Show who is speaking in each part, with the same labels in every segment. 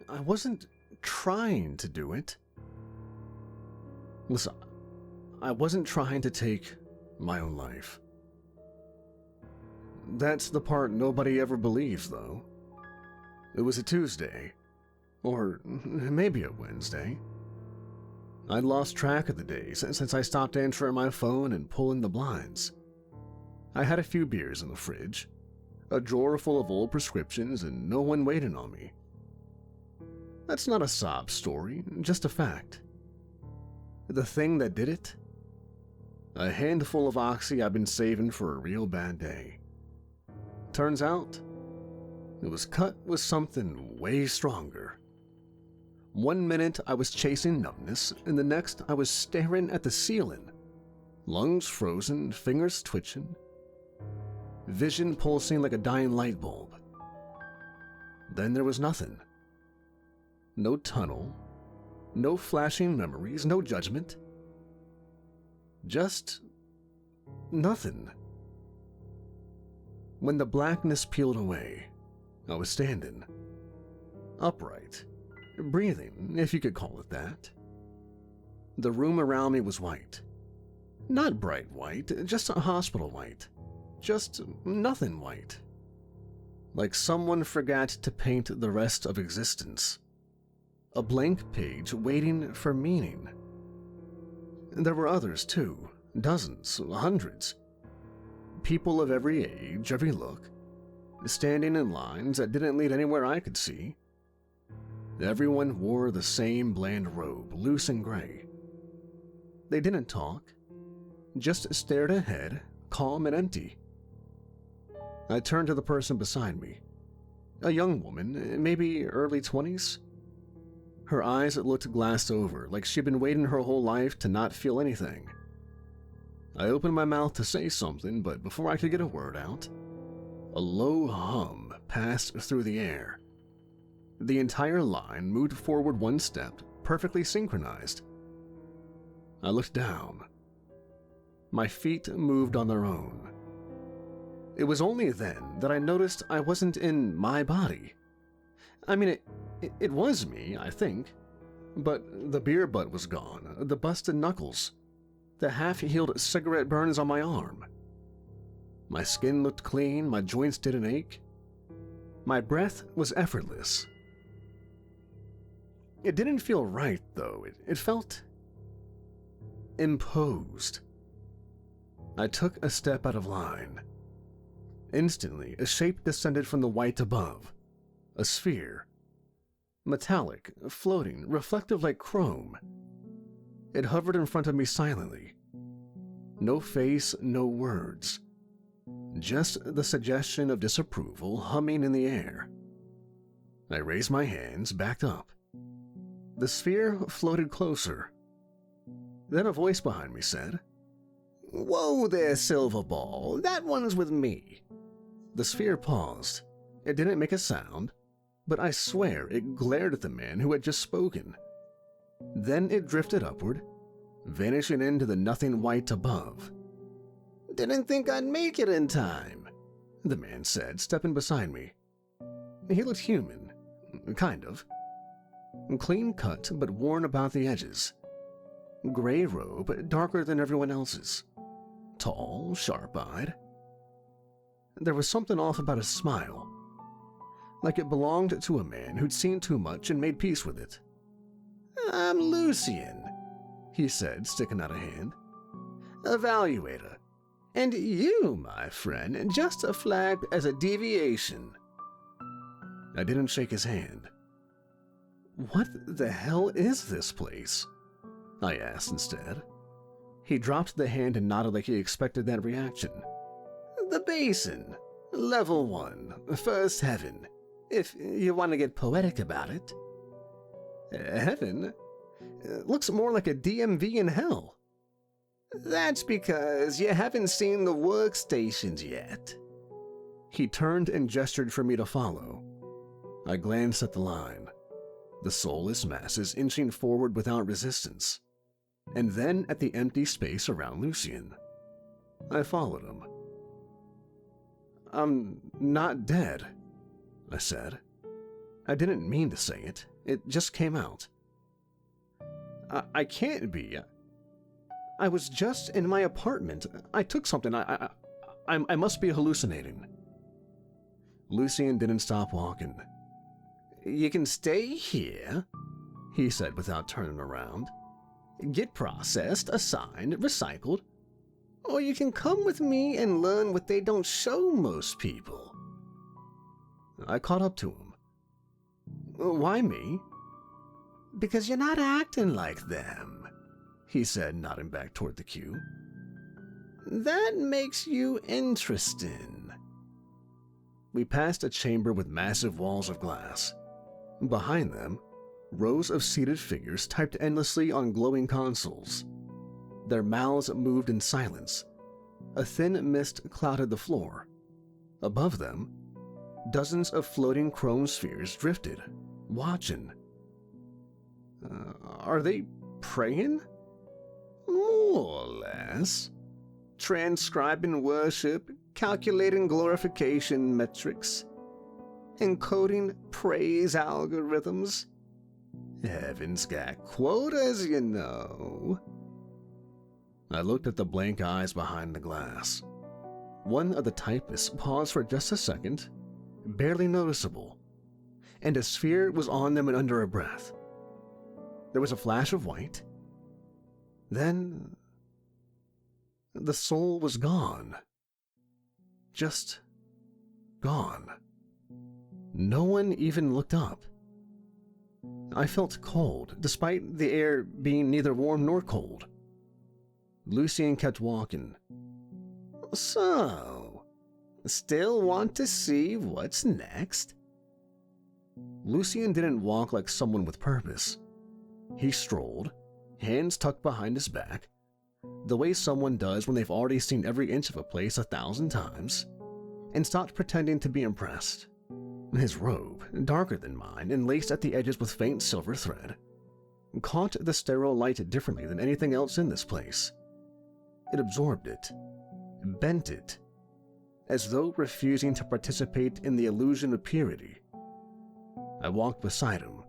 Speaker 1: I wasn't trying to do it. Listen, I wasn't trying to take my own life. That's the part nobody ever believes, though. It was a Tuesday, or maybe a Wednesday. I'd lost track of the days since I stopped answering my phone and pulling the blinds. I had a few beers in the fridge, a drawer full of old prescriptions, and no one waiting on me. That's not a sob story, just a fact. The thing that did it? A handful of Oxy I've been saving for a real bad day. Turns out, it was cut with something way stronger. 1 minute I was chasing numbness, and the next I was staring at the ceiling, lungs frozen, fingers twitching, vision pulsing like a dying light bulb. Then there was nothing. No tunnel, no flashing memories, no judgment. Just nothing. When the blackness peeled away, I was standing, upright, breathing, if you could call it that. The room around me was white. Not bright white, just a hospital white. Just nothing white. Like someone forgot to paint the rest of existence. A blank page waiting for meaning. There were others too, dozens, hundreds. People of every age, every look, standing in lines that didn't lead anywhere I could see. Everyone wore the same bland robe, loose and gray. They didn't talk, just stared ahead, calm and empty. I turned to the person beside me, a young woman, maybe early 20s. Her eyes looked glassed over, like she'd been waiting her whole life to not feel anything. I opened my mouth to say something, but before I could get a word out, a low hum passed through the air. The entire line moved forward 1 step, perfectly synchronized. I looked down. My feet moved on their own. It was only then that I noticed I wasn't in my body. I mean, it was me, I think. But the beer butt was gone, the busted knuckles, the half-healed cigarette burns on my arm. My skin looked clean, my joints didn't ache. My breath was effortless. It didn't feel right, though. It felt imposed. I took a step out of line. Instantly, a shape descended from the white above. A sphere. Metallic, floating, reflective like chrome. It hovered in front of me silently. No face, no words. Just the suggestion of disapproval humming in the air. I raised my hands, backed up. The sphere floated closer. Then a voice behind me said, "Whoa there, Silver Ball, that one's with me." The sphere paused. It didn't make a sound, but I swear it glared at the man who had just spoken. Then it drifted upward, vanishing into the nothing white above. "Didn't think I'd make it in time," the man said, stepping beside me. He looked human, kind of. Clean cut, but worn about the edges. Gray robe, darker than everyone else's. Tall, sharp-eyed. There was something off about his smile, like it belonged to a man who'd seen too much and made peace with it. "I'm Lucian," he said, sticking out a hand. "Evaluator. And you, my friend, just flagged as a deviation." I didn't shake his hand. "What the hell is this place?" I asked instead. He dropped the hand and nodded like he expected that reaction. "The basin. Level 1. First heaven. If you want to get poetic about it." "Heaven? Looks more like a DMV in hell." "That's because you haven't seen the workstations yet." He turned and gestured for me to follow. I glanced at the line. The soulless masses inching forward without resistance, and then at the empty space around Lucian. I followed him. "I'm not dead," I said. I didn't mean to say it. It just came out. I can't be. I was just in my apartment. I took something. I must be hallucinating. Lucien didn't stop walking. You can stay here, he said without turning around. Get processed, assigned, recycled. Or you can come with me and learn what they don't show most people. I caught up to him. Why me? Because you're not acting like them, he said, nodding back toward the queue. That makes you interesting. We passed a chamber with massive walls of glass. Behind them, rows of seated figures typed endlessly on glowing consoles. Their mouths moved in silence. A thin mist clouded the floor. Above them, dozens of floating chrome spheres drifted, watching. Are they praying? More or less. Transcribing worship, calculating glorification metrics, encoding praise algorithms. Heaven's got quotas, you know. I looked at the blank eyes behind the glass. One of the typists paused for just a second, barely noticeable, and a sphere was on them and under a breath. There was a flash of white. Then the soul was gone. Just gone. No one even looked up. I felt cold, despite the air being neither warm nor cold. Lucien kept walking. So, still want to see what's next? Lucien didn't walk like someone with purpose. He strolled, hands tucked behind his back, the way someone does when they've already seen every inch of a place 1,000 times, and stopped pretending to be impressed. His robe, darker than mine and laced at the edges with faint silver thread, caught the sterile light differently than anything else in this place. It absorbed it, bent it, as though refusing to participate in the illusion of purity. I walked beside him,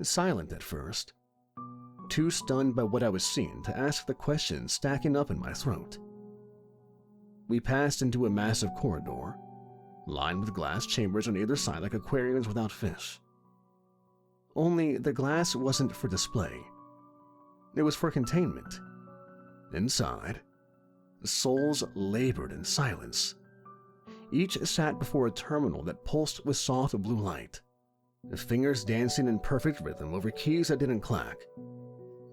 Speaker 1: silent at first, too stunned by what I was seeing to ask the questions stacking up in my throat. We passed into a massive corridor, lined with glass chambers on either side like aquariums without fish. Only the glass wasn't for display. It was for containment. Inside, souls labored in silence. Each sat before a terminal that pulsed with soft blue light, fingers dancing in perfect rhythm over keys that didn't clack.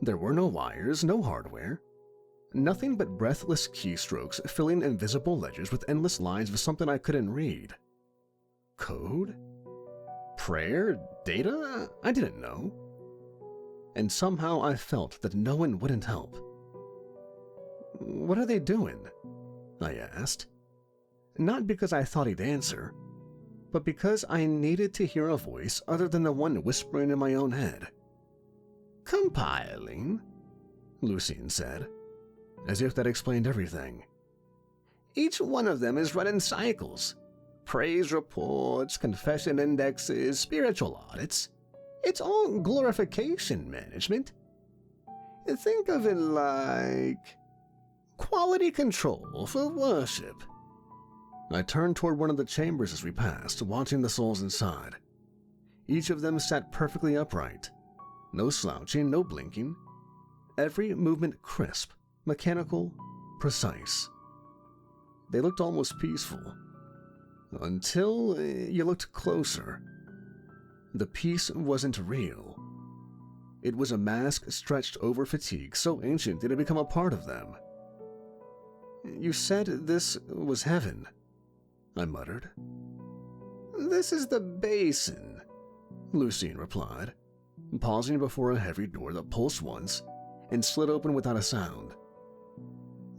Speaker 1: There were no wires, no hardware. Nothing but breathless keystrokes filling invisible ledgers with endless lines of something I couldn't read. Code? Prayer? Data? I didn't know. And somehow I felt that no one wouldn't help. What are they doing? I asked. Not because I thought he'd answer, but because I needed to hear a voice other than the one whispering in my own head. Compiling, Lucien said, as if that explained everything. Each one of them is running cycles. Praise reports, confession indexes, spiritual audits. It's all glorification management. Think of it like quality control for worship. I turned toward one of the chambers as we passed, watching the souls inside. Each of them sat perfectly upright. No slouching, no blinking. Every movement crisp, mechanical, precise. They looked almost peaceful. Until you looked closer. The peace wasn't real. It was a mask stretched over fatigue so ancient it had become a part of them. You said this was heaven, I muttered. This is the basin, Lucien replied, pausing before a heavy door that pulsed once and slid open without a sound.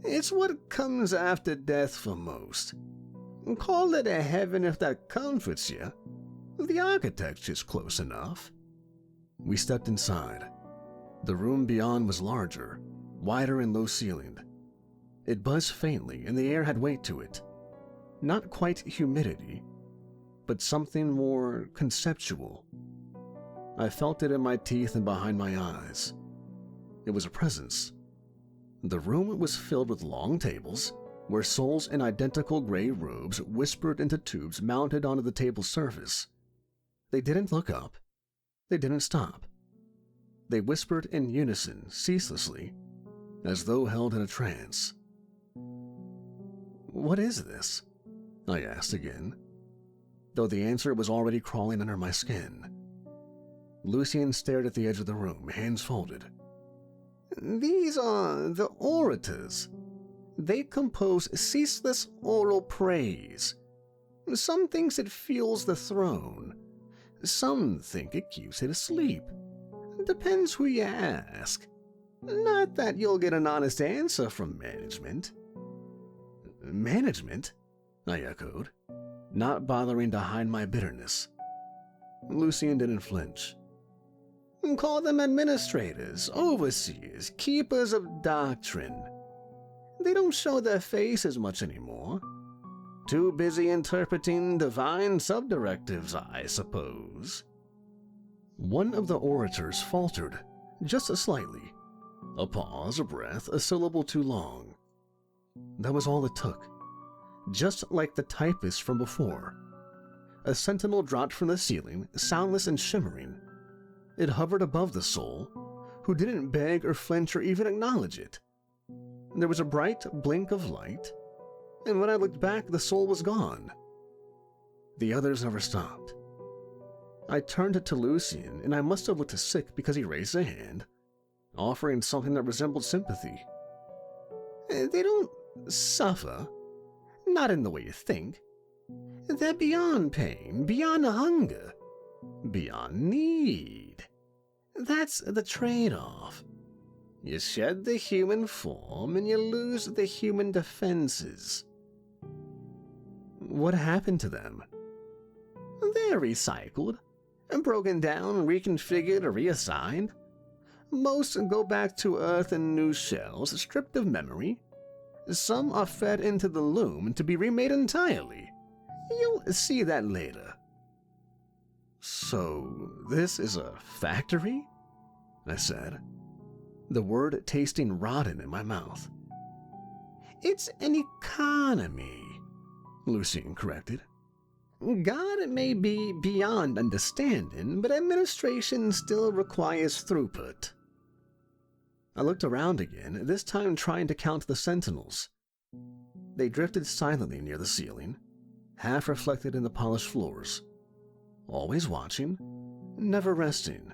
Speaker 1: It's what comes after death for most. Call it a heaven if that comforts you. The architecture's close enough. We stepped inside. The room beyond was larger, wider and low-ceilinged. It buzzed faintly and the air had weight to it. Not quite humidity, but something more conceptual. I felt it in my teeth and behind my eyes. It was a presence. The room was filled with long tables, where souls in identical gray robes whispered into tubes mounted onto the table's surface. They didn't look up. They didn't stop. They whispered in unison, ceaselessly, as though held in a trance. "What is this?" I asked again, though the answer was already crawling under my skin. Lucien stared at the edge of the room, hands folded. "These are the orators. They compose ceaseless oral praise. Some thinks it fuels the throne. Some think it keeps it asleep. Depends who you ask. Not that you'll get an honest answer from management." "Management?" I echoed, not bothering to hide my bitterness. Lucien didn't flinch. "Call them administrators, overseers, keepers of doctrine. They don't show their faces much anymore. Too busy interpreting divine subdirectives, I suppose." One of the orators faltered, just slightly. A pause, a breath, a syllable too long. That was all it took. Just like the typist from before. A sentinel dropped from the ceiling, soundless and shimmering. It hovered above the soul, who didn't beg or flinch or even acknowledge it. There was a bright blink of light, and when I looked back, the soul was gone. The others never stopped. I turned to Lucien, and I must have looked sick because he raised a hand, offering something that resembled sympathy. "They don't suffer. Not in the way you think. They're beyond pain, beyond hunger, beyond need. That's the trade-off. You shed the human form and you lose the human defenses." "What happened to them?" "They're recycled, broken down, reconfigured, or reassigned. Most go back to Earth in new shells, stripped of memory. Some are fed into the loom to be remade entirely. You'll see that later." "So, this is a factory?" I said, the word tasting rotten in my mouth. "It's an economy," Lucien corrected. "God may be beyond understanding, but administration still requires throughput." I looked around again, this time trying to count the sentinels. They drifted silently near the ceiling, half reflected in the polished floors. Always watching, never resting.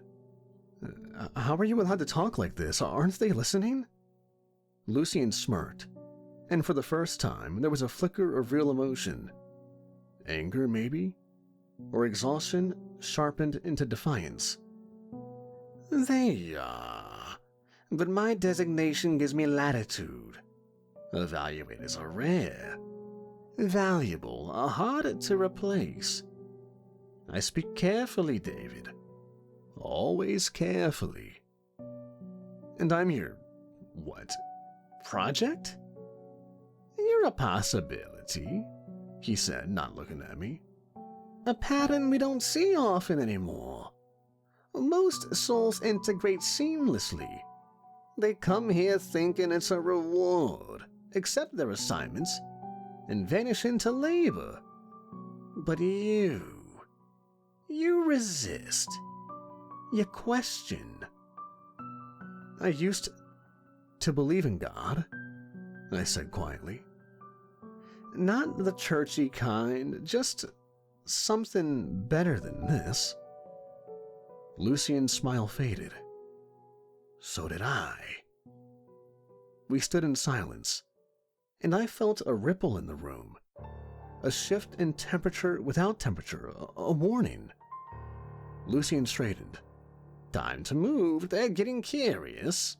Speaker 1: "How are you allowed to talk like this? Aren't they listening?" Lucien smirked, and for the first time there was a flicker of real emotion. Anger, maybe? Or exhaustion sharpened into defiance. "They are, but my designation gives me latitude. Evaluators are rare, valuable, hard to replace. I speak carefully, David. Always carefully. And I'm your, what, project?" "You're a possibility," he said, not looking at me. "A pattern we don't see often anymore. Most souls integrate seamlessly. They come here thinking it's a reward, accept their assignments, and vanish into labor. But you resist. You question." "I used to believe in God," I said quietly. "Not the churchy kind, just something better than this." Lucien's smile faded. So did I. We stood in silence, and I felt a ripple in the room. A shift in temperature without temperature, a warning. Lucien straightened. "Time to move, they're getting curious."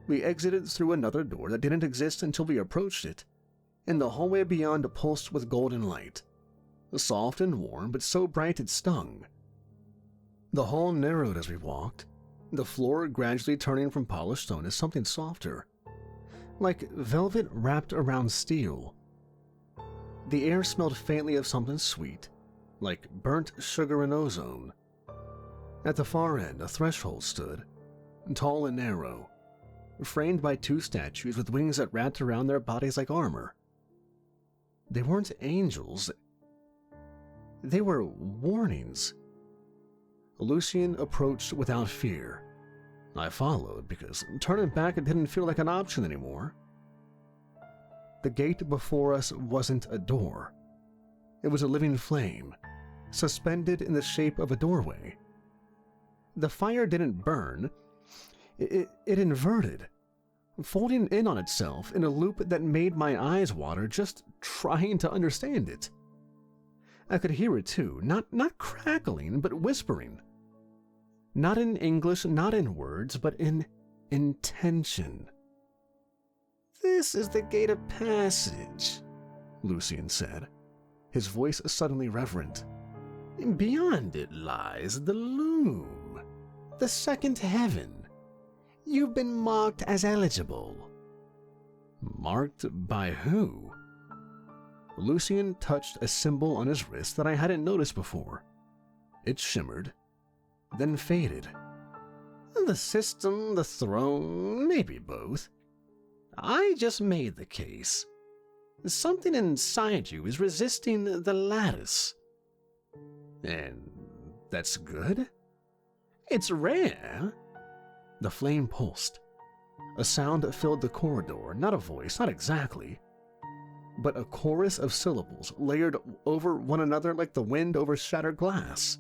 Speaker 1: We exited through another door that didn't exist until we approached it, and the hallway beyond pulsed with golden light. Soft and warm, but so bright it stung. The hall narrowed as we walked, the floor gradually turning from polished stone to something softer, like velvet wrapped around steel. The air smelled faintly of something sweet, like burnt sugar and ozone. At the far end, a threshold stood, tall and narrow, framed by two statues with wings that wrapped around their bodies like armor. They weren't angels. They were warnings. Lucien approached without fear. I followed because turning back didn't feel like an option anymore. The gate before us wasn't a door. It was a living flame, suspended in the shape of a doorway. The fire didn't burn. It inverted, folding in on itself in a loop that made my eyes water just trying to understand it. I could hear it too, not crackling, but whispering. Not in English, not in words, but in intention. "This is the gate of passage," Lucien said, his voice suddenly reverent. "Beyond it lies the loom, the second heaven. You've been marked as eligible." Marked by who? Lucien touched a symbol on his wrist that I hadn't noticed before. It shimmered, then faded. The system, the throne, maybe both. I just made the case. Something inside you is resisting the lattice. And that's good? It's rare. The flame pulsed. A sound filled the corridor, not a voice, not exactly, but a chorus of syllables layered over one another like the wind over shattered glass.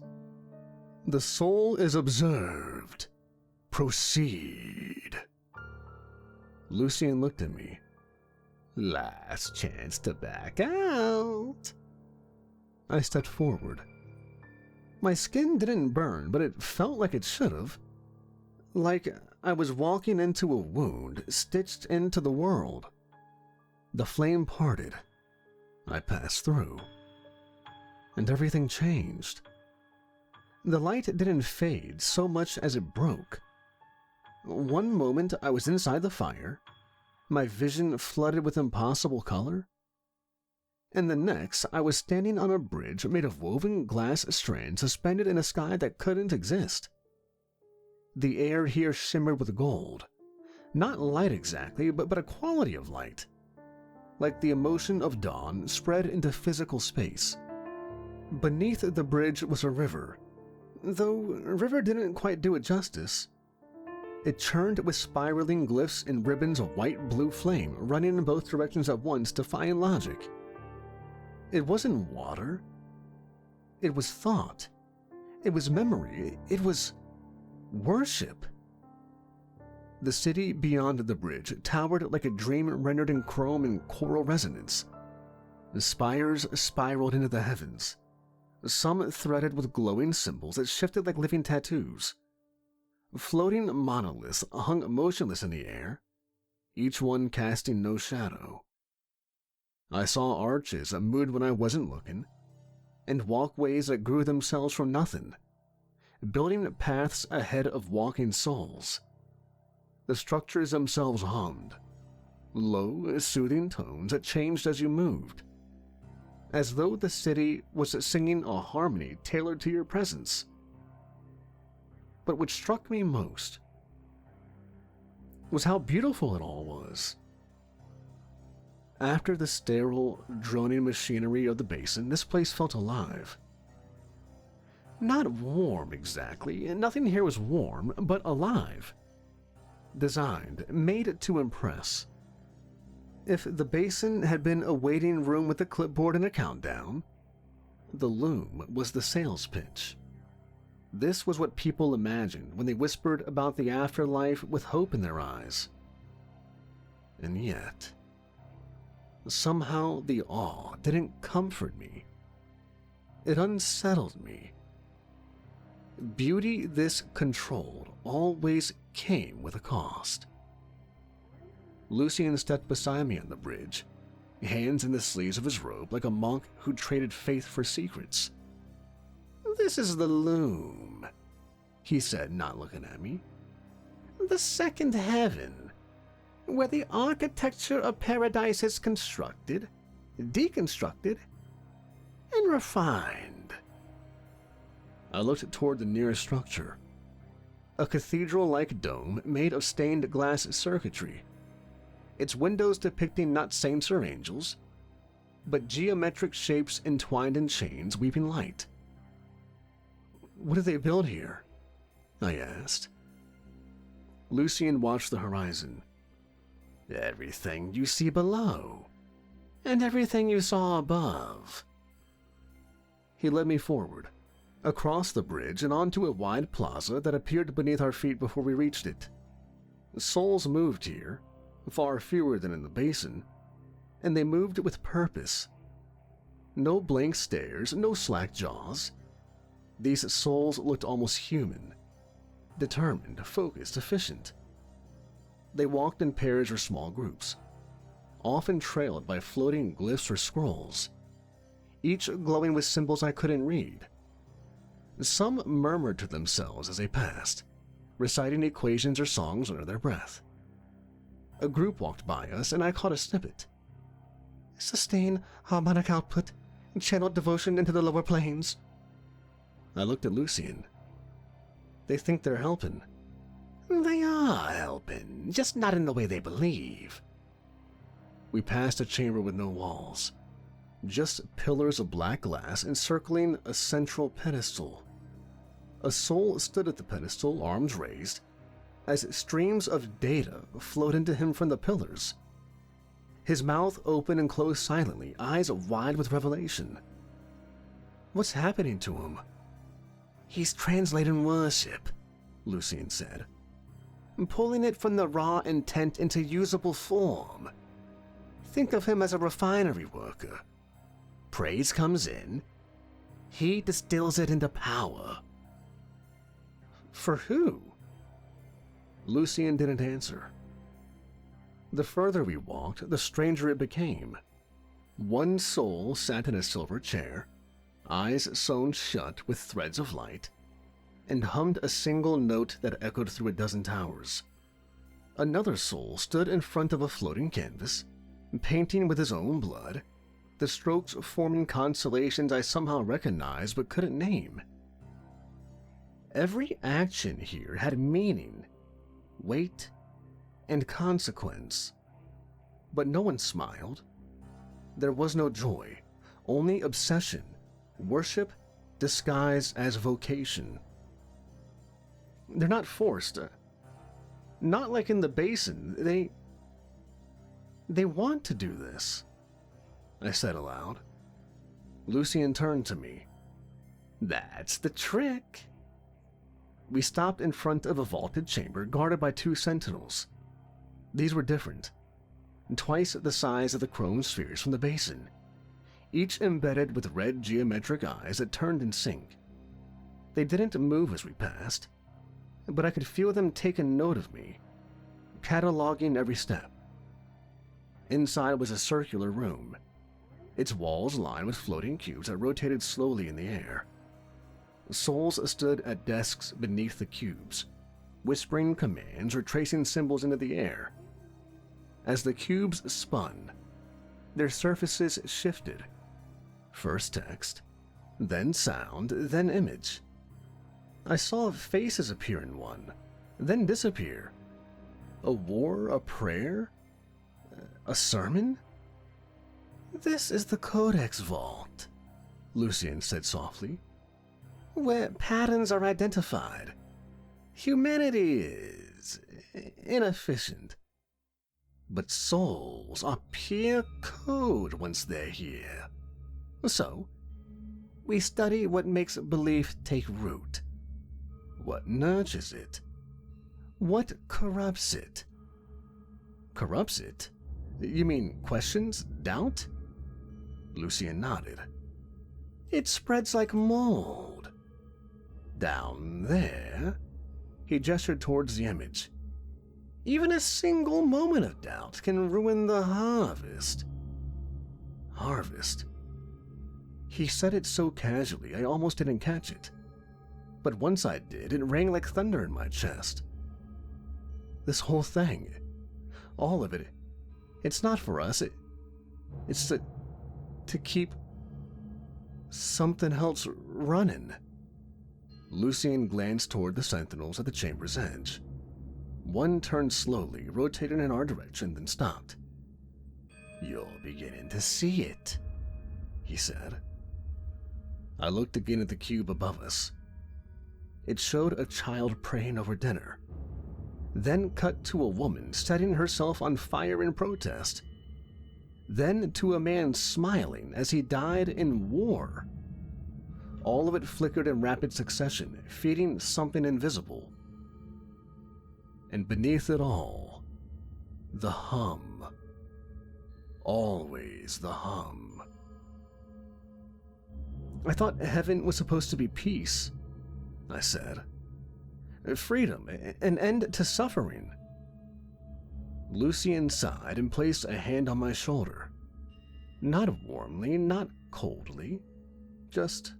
Speaker 1: "The soul is observed. Proceed." Lucien looked at me. "Last chance to back out." I stepped forward. My skin didn't burn, but it felt like it should have. Like I was walking into a wound stitched into the world. The flame parted. I passed through. And everything changed. The light didn't fade so much as it broke. One moment I was inside the fire, my vision flooded with impossible color. And the next I was standing on a bridge made of woven glass strands suspended in a sky that couldn't exist. The air here shimmered with gold. Not light exactly, but a quality of light. Like the emotion of dawn spread into physical space. Beneath the bridge was a river, though a river didn't quite do it justice. It churned with spiraling glyphs and ribbons of white-blue flame running in both directions at once, defying logic. It wasn't water. It was thought. It was memory. It was worship. The city beyond the bridge towered like a dream rendered in chrome and choral resonance. The spires spiraled into the heavens, some threaded with glowing symbols that shifted like living tattoos. Floating monoliths hung motionless in the air, each one casting no shadow. I saw arches that moved when I wasn't looking, and walkways that grew themselves from nothing, building paths ahead of walking souls. The structures themselves hummed, low, soothing tones that changed as you moved, as though the city was singing a harmony tailored to your presence. But what struck me most was how beautiful it all was. After the sterile, droning machinery of the basin, this place felt alive. Not warm exactly, nothing here was warm, but alive. Designed, made to impress. If the basin had been a waiting room with a clipboard and a countdown, the loom was the sales pitch. This was what people imagined when they whispered about the afterlife with hope in their eyes. And yet, somehow the awe didn't comfort me. It unsettled me. Beauty this controlled always came with a cost. Lucien stepped beside me on the bridge, hands in the sleeves of his robe like a monk who traded faith for secrets. "This is the loom," he said, not looking at me. "The second heaven, where the architecture of paradise is constructed, deconstructed, and refined." I looked toward the nearest structure. A cathedral-like dome made of stained glass circuitry. Its windows depicting not saints or angels, but geometric shapes entwined in chains weaving light. "What did they build here?" I asked. Lucien watched the horizon. "Everything you see below, and everything you saw above." He led me forward, across the bridge and onto a wide plaza that appeared beneath our feet before we reached it. Souls moved here, far fewer than in the basin, and they moved with purpose. No blank stares, no slack jaws. These souls looked almost human, determined, focused, efficient. They walked in pairs or small groups, often trailed by floating glyphs or scrolls, each glowing with symbols I couldn't read. Some murmured to themselves as they passed, reciting equations or songs under their breath. A group walked by us, and I caught a snippet. "Sustain harmonic output and channel devotion into the lower planes." I looked at Lucien. "They think they're helping." "They are helping, just not in the way they believe." We passed a chamber with no walls, just pillars of black glass encircling a central pedestal. A soul stood at the pedestal, arms raised, as streams of data flowed into him from the pillars. His mouth open and closed silently, eyes wide with revelation. "What's happening to him?" "He's translating worship," Lucien said, "pulling it from the raw intent into usable form. Think of him as a refinery worker. Praise comes in, he distills it into power." "For who?" Lucien didn't answer. The further we walked, the stranger it became. One soul sat in a silver chair, eyes sewn shut with threads of light, and hummed a single note that echoed through a dozen towers. Another soul stood in front of a floating canvas, painting with his own blood, the strokes forming constellations I somehow recognized but couldn't name. Every action here had meaning, weight, and consequence. But no one smiled. There was no joy, only obsession, worship disguised as vocation. They're not forced. Not like in the basin. They want to do this, I said aloud. Lucien turned to me. "That's the trick." We stopped in front of a vaulted chamber guarded by 2 sentinels. These were different, twice the size of the chrome spheres from the basin, each embedded with red geometric eyes that turned in sync. They didn't move as we passed, but I could feel them taking note of me, cataloging every step. Inside was a circular room, its walls lined with floating cubes that rotated slowly in the air. Souls stood at desks beneath the cubes, whispering commands or tracing symbols into the air. As the cubes spun, their surfaces shifted. First text, then sound, then image. I saw faces appear in one, then disappear. A war, a prayer, a sermon? "This is the Codex Vault," Lucien said softly, "where patterns are identified. Humanity is inefficient, but souls are pure code once they're here. So, we study what makes belief take root, what nurtures it, what corrupts it." "Corrupts it? You mean questions, doubt?" Lucien nodded. "It spreads like mold. Down there," he gestured towards the image, "even a single moment of doubt can ruin the harvest." Harvest? He said it so casually I almost didn't catch it. But once I did, it rang like thunder in my chest. This whole thing, all of it, it's not for us. It's to keep something else running. Lucien glanced toward the sentinels at the chamber's edge. One turned slowly, rotated in our direction, then stopped. "You're beginning to see it," he said. I looked again at the cube above us. It showed a child praying over dinner, then cut to a woman setting herself on fire in protest, then to a man smiling as he died in war. All of it flickered in rapid succession, feeding something invisible. And beneath it all, the hum. Always the hum. "I thought heaven was supposed to be peace," I said. "Freedom, an end to suffering." Lucien sighed and placed a hand on my shoulder. Not warmly, not coldly, just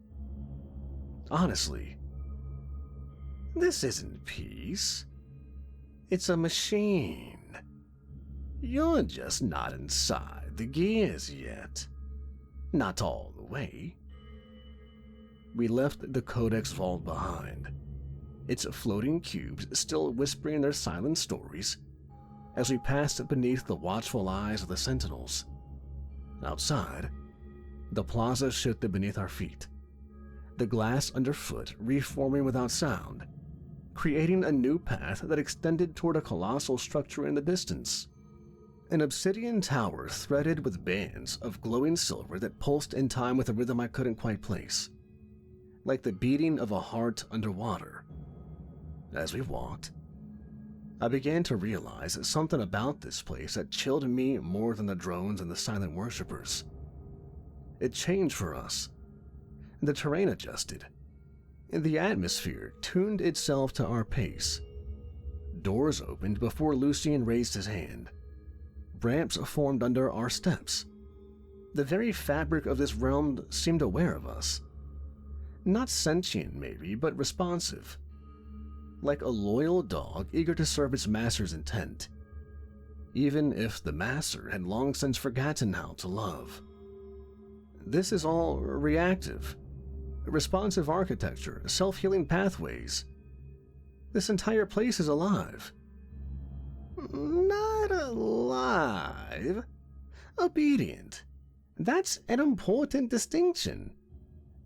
Speaker 1: honestly. "This isn't peace. It's a machine. You're just not inside the gears yet. Not all the way." We left the Codex vault behind, its floating cubes still whispering their silent stories, as we passed beneath the watchful eyes of the sentinels. Outside, the plaza shifted beneath our feet, the glass underfoot reforming without sound, creating a new path that extended toward a colossal structure in the distance. An obsidian tower threaded with bands of glowing silver that pulsed in time with a rhythm I couldn't quite place, like the beating of a heart underwater. As we walked, I began to realize something about this place that chilled me more than the drones and the silent worshippers. It changed for us. The terrain adjusted. The atmosphere tuned itself to our pace. Doors opened before Lucien raised his hand. Ramps formed under our steps. The very fabric of this realm seemed aware of us. Not sentient, maybe, but responsive. Like a loyal dog eager to serve its master's intent, even if the master had long since forgotten how to love. This is all reactive. Responsive architecture, self-healing pathways. This entire place is alive. Not alive. Obedient. That's an important distinction.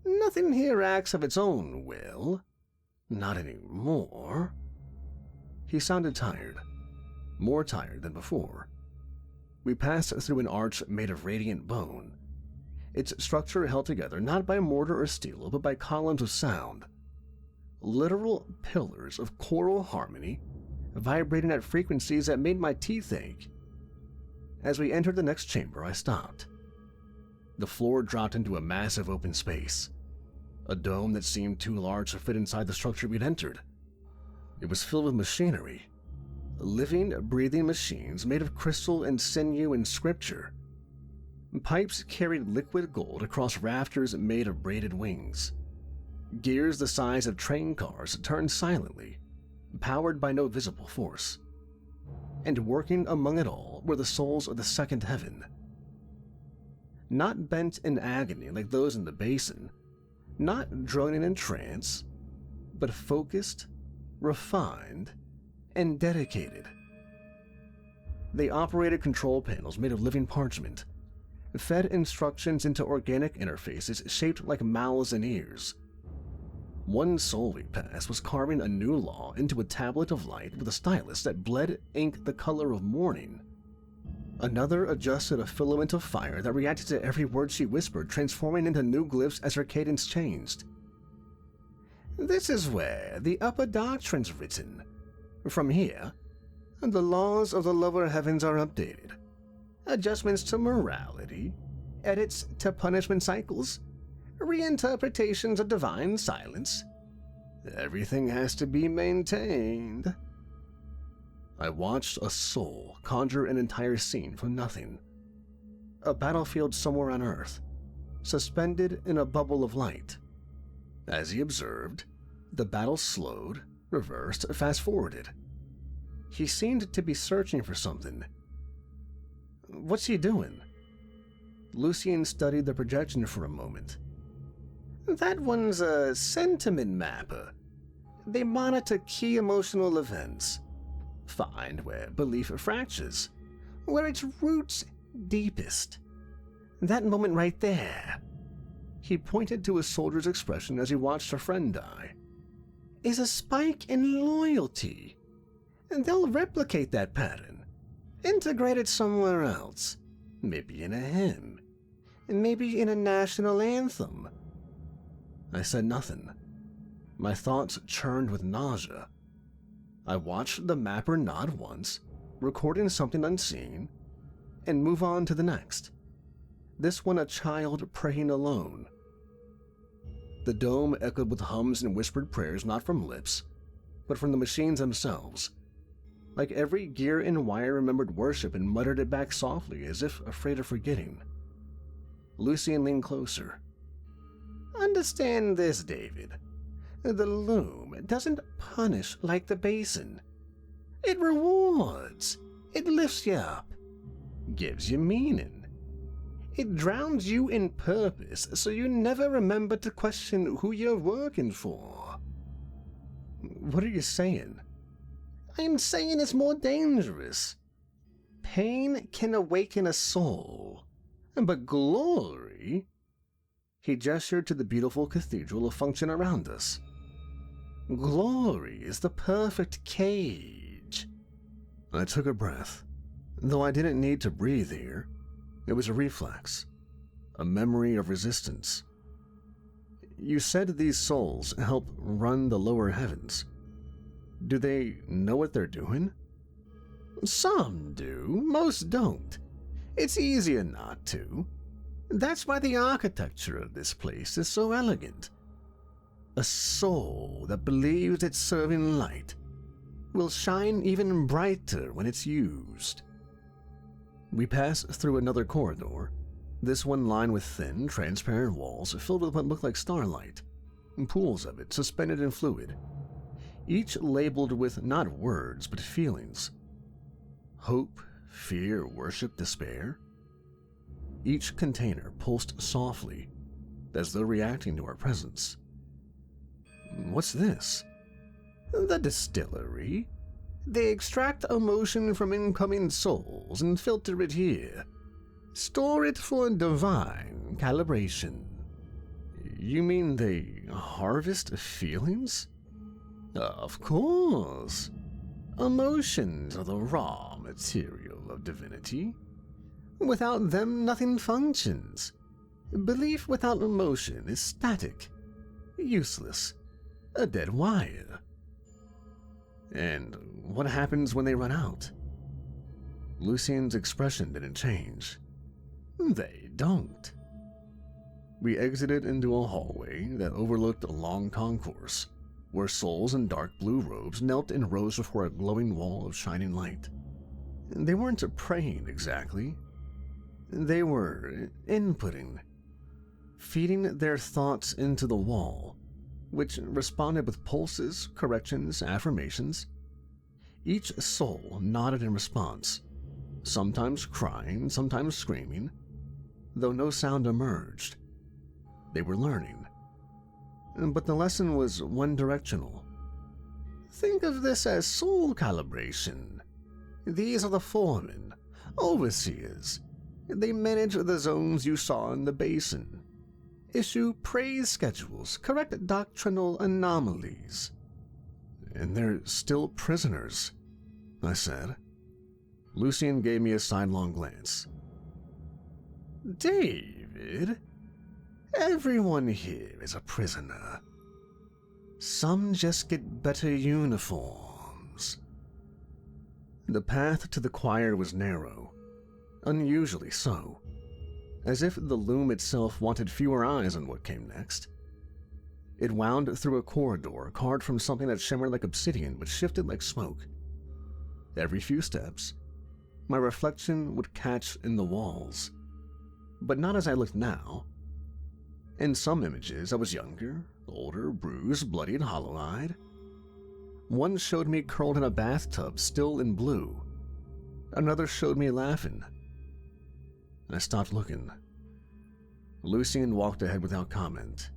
Speaker 1: Nothing here acts of its own will. Not anymore. He sounded tired. More tired than before. We passed through an arch made of radiant bone, its structure held together not by mortar or steel, but by columns of sound. Literal pillars of choral harmony, vibrating at frequencies that made my teeth ache. As we entered the next chamber, I stopped. The floor dropped into a massive open space, a dome that seemed too large to fit inside the structure we'd entered. It was filled with machinery, living, breathing machines made of crystal and sinew and scripture. Pipes carried liquid gold across rafters made of braided wings. Gears the size of train cars turned silently, powered by no visible force. And working among it all were the souls of the second heaven. Not bent in agony like those in the basin, not droning in trance, but focused, refined, and dedicated. They operated control panels made of living parchment, fed instructions into organic interfaces shaped like mouths and ears. One soul we passed was carving a new law into a tablet of light with a stylus that bled ink the color of morning. Another adjusted a filament of fire that reacted to every word she whispered, transforming into new glyphs as her cadence changed. This is where the upper doctrine's written. From here, the laws of the lower heavens are updated. Adjustments to morality, edits to punishment cycles, reinterpretations of divine silence. Everything has to be maintained. I watched a soul conjure an entire scene from nothing. A battlefield somewhere on Earth, suspended in a bubble of light. As he observed, the battle slowed, reversed, fast-forwarded. He seemed to be searching for something. What's he doing? Lucien studied the projection for a moment. That one's a sentiment mapper. They monitor key emotional events, find where belief fractures, where its roots deepest. That moment right there," he pointed to a soldier's expression as he watched a friend die, "is a spike in loyalty. And they'll replicate that pattern, integrate it somewhere else, maybe in a hymn, maybe in a national anthem." I said nothing. My thoughts churned with nausea. I watched the mapper nod once, recording something unseen, and move on to the next. This one a child praying alone. The dome echoed with hums and whispered prayers not from lips, but from the machines themselves. Like every gear and wire remembered worship and muttered it back softly as if afraid of forgetting. Lucien leaned closer. "Understand this, David. The loom doesn't punish like the basin. It rewards. It lifts you up. Gives you meaning. It drowns you in purpose so you never remember to question who you're working for." "What are you saying?" "I'm saying it's more dangerous. Pain can awaken a soul, but glory..." He gestured to the beautiful cathedral of function around us. "Glory is the perfect cage." I took a breath, though I didn't need to breathe here. It was a reflex, a memory of resistance. "You said these souls help run the lower heavens. Do they know what they're doing?" "Some do, most don't. It's easier not to. That's why the architecture of this place is so elegant. A soul that believes it's serving light will shine even brighter when it's used." We passed through another corridor, this one lined with thin, transparent walls filled with what looked like starlight, and pools of it suspended in fluid, each labeled with not words but feelings. Hope, fear, worship, despair. Each container pulsed softly, as though reacting to our presence. "What's this?" "The distillery. They extract emotion from incoming souls and filter it here. Store it for divine calibration." "You mean they harvest feelings?" "Of course. Emotions are the raw material of divinity. Without them, nothing functions. Belief without emotion is static, useless, a dead wire." "And what happens when they run out?" Lucien's expression didn't change. "They don't." We exited into a hallway that overlooked a long concourse, where souls in dark blue robes knelt in rows before a glowing wall of shining light. They weren't praying exactly. They were inputting, feeding their thoughts into the wall, which responded with pulses, corrections, affirmations. Each soul nodded in response, sometimes crying, sometimes screaming, though no sound emerged. They were learning. But the lesson was one-directional. "Think of this as soul calibration. These are the foremen, overseers. They manage the zones you saw in the basin. Issue praise schedules, correct doctrinal anomalies." "And they're still prisoners," I said. Lucien gave me a sidelong glance. "David, everyone here is a prisoner. Some just get better uniforms." The path to the choir was narrow, unusually so, as if the loom itself wanted fewer eyes on what came next. It wound through a corridor carved from something that shimmered like obsidian but shifted like smoke. Every few steps, my reflection would catch in the walls, but not as I looked now. In some images, I was younger, older, bruised, bloodied, hollow-eyed. One showed me curled in a bathtub, still in blue. Another showed me laughing. I stopped looking. Lucien walked ahead without comment.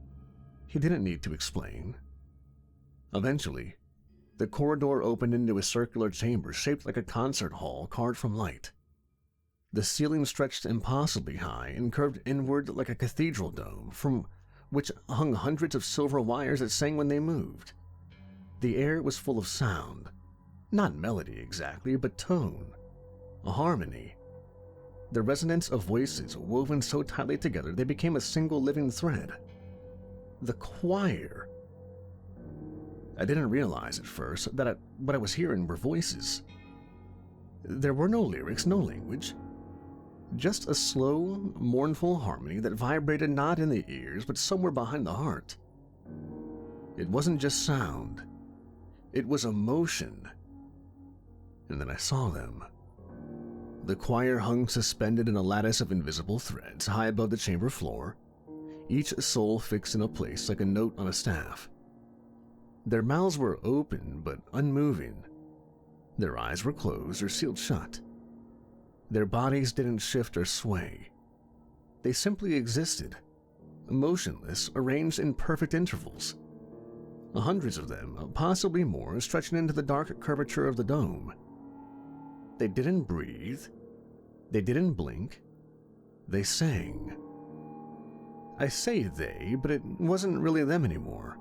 Speaker 1: He didn't need to explain. Eventually, the corridor opened into a circular chamber shaped like a concert hall carved from light. The ceiling stretched impossibly high and curved inward like a cathedral dome, from which hung hundreds of silver wires that sang when they moved. The air was full of sound, not melody exactly, but tone, a harmony. The resonance of voices woven so tightly together they became a single living thread. The choir. I didn't realize at first that what I was hearing were voices. There were no lyrics, no language. Just a slow, mournful harmony that vibrated not in the ears, but somewhere behind the heart. It wasn't just sound. It was emotion. And then I saw them. The choir hung suspended in a lattice of invisible threads high above the chamber floor, each soul fixed in a place like a note on a staff. Their mouths were open but unmoving. Their eyes were closed or sealed shut. Their bodies didn't shift or sway. They simply existed, motionless, arranged in perfect intervals. Hundreds of them, possibly more, stretching into the dark curvature of the dome. They didn't breathe. They didn't blink. They sang. I say they, but it wasn't really them anymore.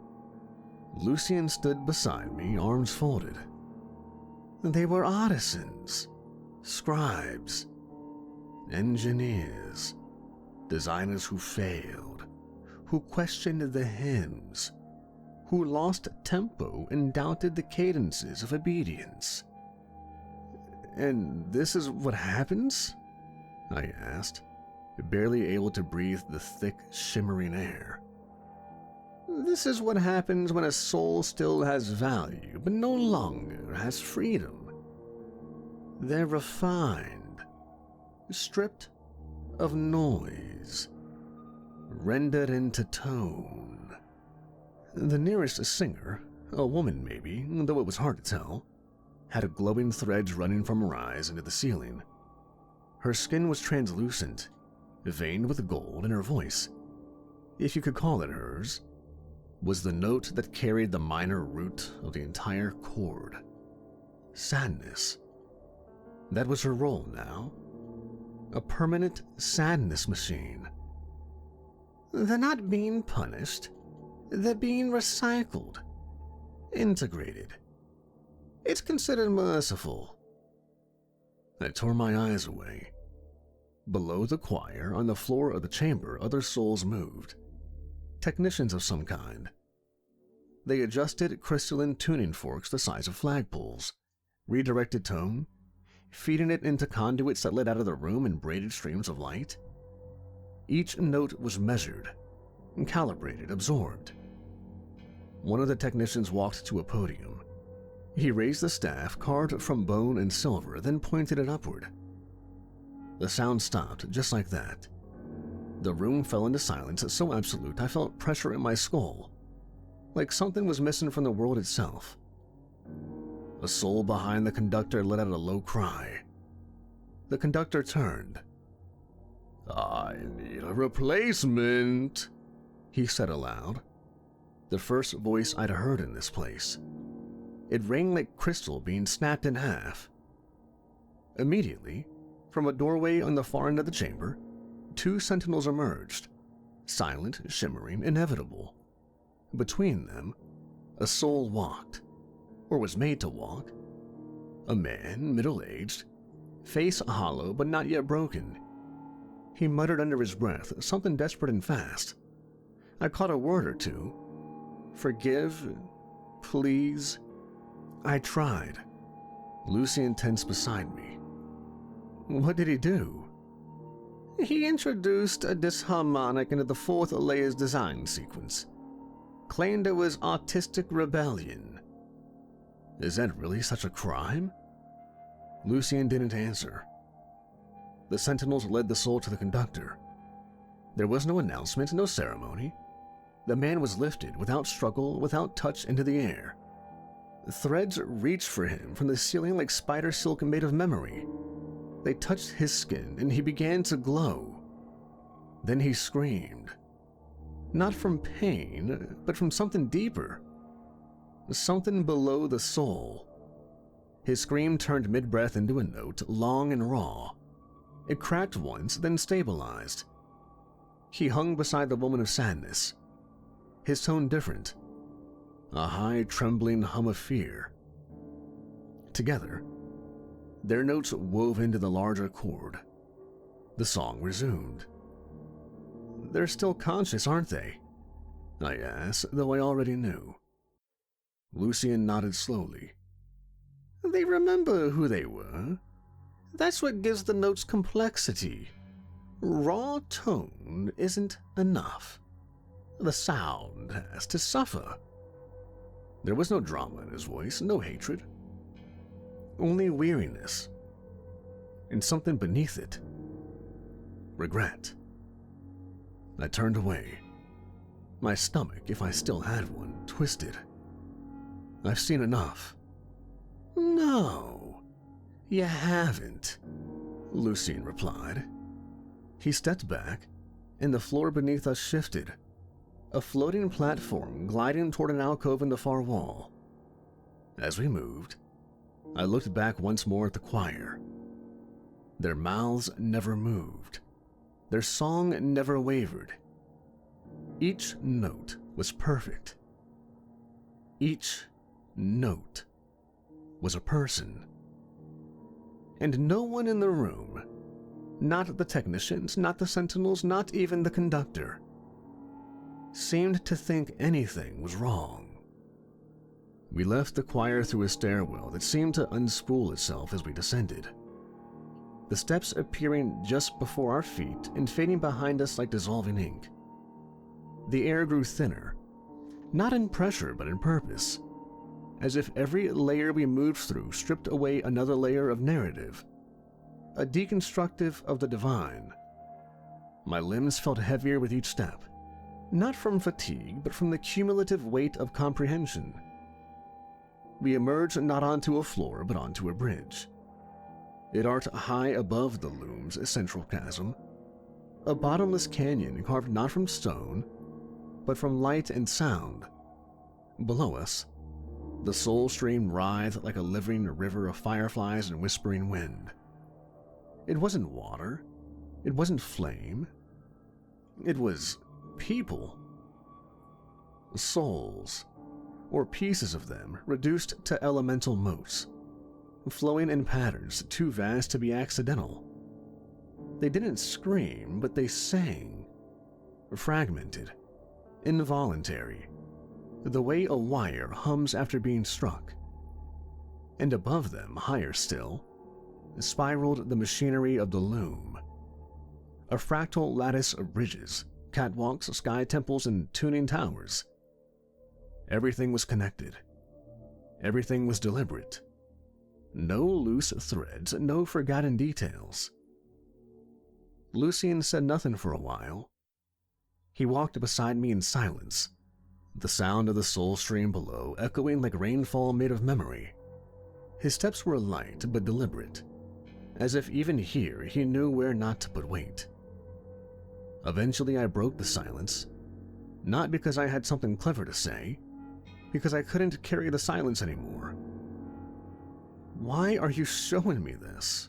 Speaker 1: Lucien stood beside me, arms folded. They were artisans, scribes, engineers, designers who failed, who questioned the hymns, who lost tempo and doubted the cadences of obedience. "And this is what happens?" I asked, barely able to breathe the thick, shimmering air. "This is what happens when a soul still has value, but no longer has freedom. They're refined, stripped of noise, rendered into tone." The nearest singer, a woman maybe, though it was hard to tell, had glowing threads running from her eyes into the ceiling. Her skin was translucent, veined with gold, and her voice, if you could call it hers, was the note that carried the minor root of the entire chord. Sadness. That was her role now. A permanent sadness machine. They're not being punished. They're being recycled, integrated. It's considered merciful. I tore my eyes away. Below the choir, on the floor of the chamber, other souls moved. Technicians of some kind. They adjusted crystalline tuning forks the size of flagpoles, redirected tone, feeding it into conduits that led out of the room in braided streams of light. Each note was measured, calibrated, absorbed. One of the technicians walked to a podium. He raised the staff carved from bone and silver, then pointed it upward. The sound stopped just like that. The room fell into silence so absolute I felt pressure in my skull, like something was missing from the world itself. A soul behind the conductor let out a low cry. The conductor turned. "I need a replacement," he said aloud. The first voice I'd heard in this place. It rang like crystal being snapped in half. Immediately, from a doorway on the far end of the chamber, two sentinels emerged, silent, shimmering, inevitable. Between them, a soul walked, or was made to walk. A man, middle-aged, face hollow but not yet broken. He muttered under his breath, something desperate and fast. I caught a word or two. Forgive, please. I tried. Lucien tensed beside me. What did he do? He introduced a disharmonic into the fourth layer's design sequence. Claimed it was artistic rebellion. Is that really such a crime? Lucien didn't answer. The sentinels led the soul to the conductor. There was no announcement, no ceremony. The man was lifted without struggle, without touch into the air. Threads reached for him from the ceiling like spider silk made of memory. They touched his skin and he began to glow. Then he screamed. Not from pain, but from something deeper. Something below the soul. His scream turned mid-breath into a note, long and raw. It cracked once, then stabilized. He hung beside the woman of sadness. His tone different. A high, trembling hum of fear. Together, their notes wove into the larger chord. The song resumed. They're still conscious, aren't they? I asked, though I already knew. Lucien nodded slowly. They remember who they were. That's what gives the notes complexity. Raw tone isn't enough. The sound has to suffer. There was no drama in his voice, no hatred. Only weariness. And something beneath it. Regret. I turned away. My stomach, if I still had one, twisted. I've seen enough. No, you haven't, Lucien replied. He stepped back, and the floor beneath us shifted. A floating platform gliding toward an alcove in the far wall. As we moved, I looked back once more at the choir. Their mouths never moved. Their song never wavered. Each note was perfect. Each note was a person. And no one in the room, not the technicians, not the sentinels, not even the conductor, seemed to think anything was wrong. We left the choir through a stairwell that seemed to unspool itself as we descended. The steps appearing just before our feet and fading behind us like dissolving ink. The air grew thinner, not in pressure but in purpose, as if every layer we moved through stripped away another layer of narrative, a deconstructive of the divine. My limbs felt heavier with each step, not from fatigue but from the cumulative weight of comprehension. We emerged not onto a floor but onto a bridge. It arced high above the loom's central chasm, a bottomless canyon carved not from stone, but from light and sound. Below us, the soul stream writhed like a living river of fireflies and whispering wind. It wasn't water. It wasn't flame. It was people. Souls, or pieces of them, reduced to elemental motes, flowing in patterns too vast to be accidental. They didn't scream, but they sang, fragmented, involuntary, the way a wire hums after being struck. And above them, higher still, spiraled the machinery of the loom. A fractal lattice of bridges, catwalks, sky temples, and tuning towers. Everything was connected. Everything was deliberate. No loose threads, no forgotten details. Lucien said nothing for a while. He walked beside me in silence, the sound of the soul stream below echoing like rainfall made of memory. His steps were light but deliberate, as if even here he knew where not to put weight. Eventually I broke the silence, not because I had something clever to say, because I couldn't carry the silence anymore. Why are you showing me this?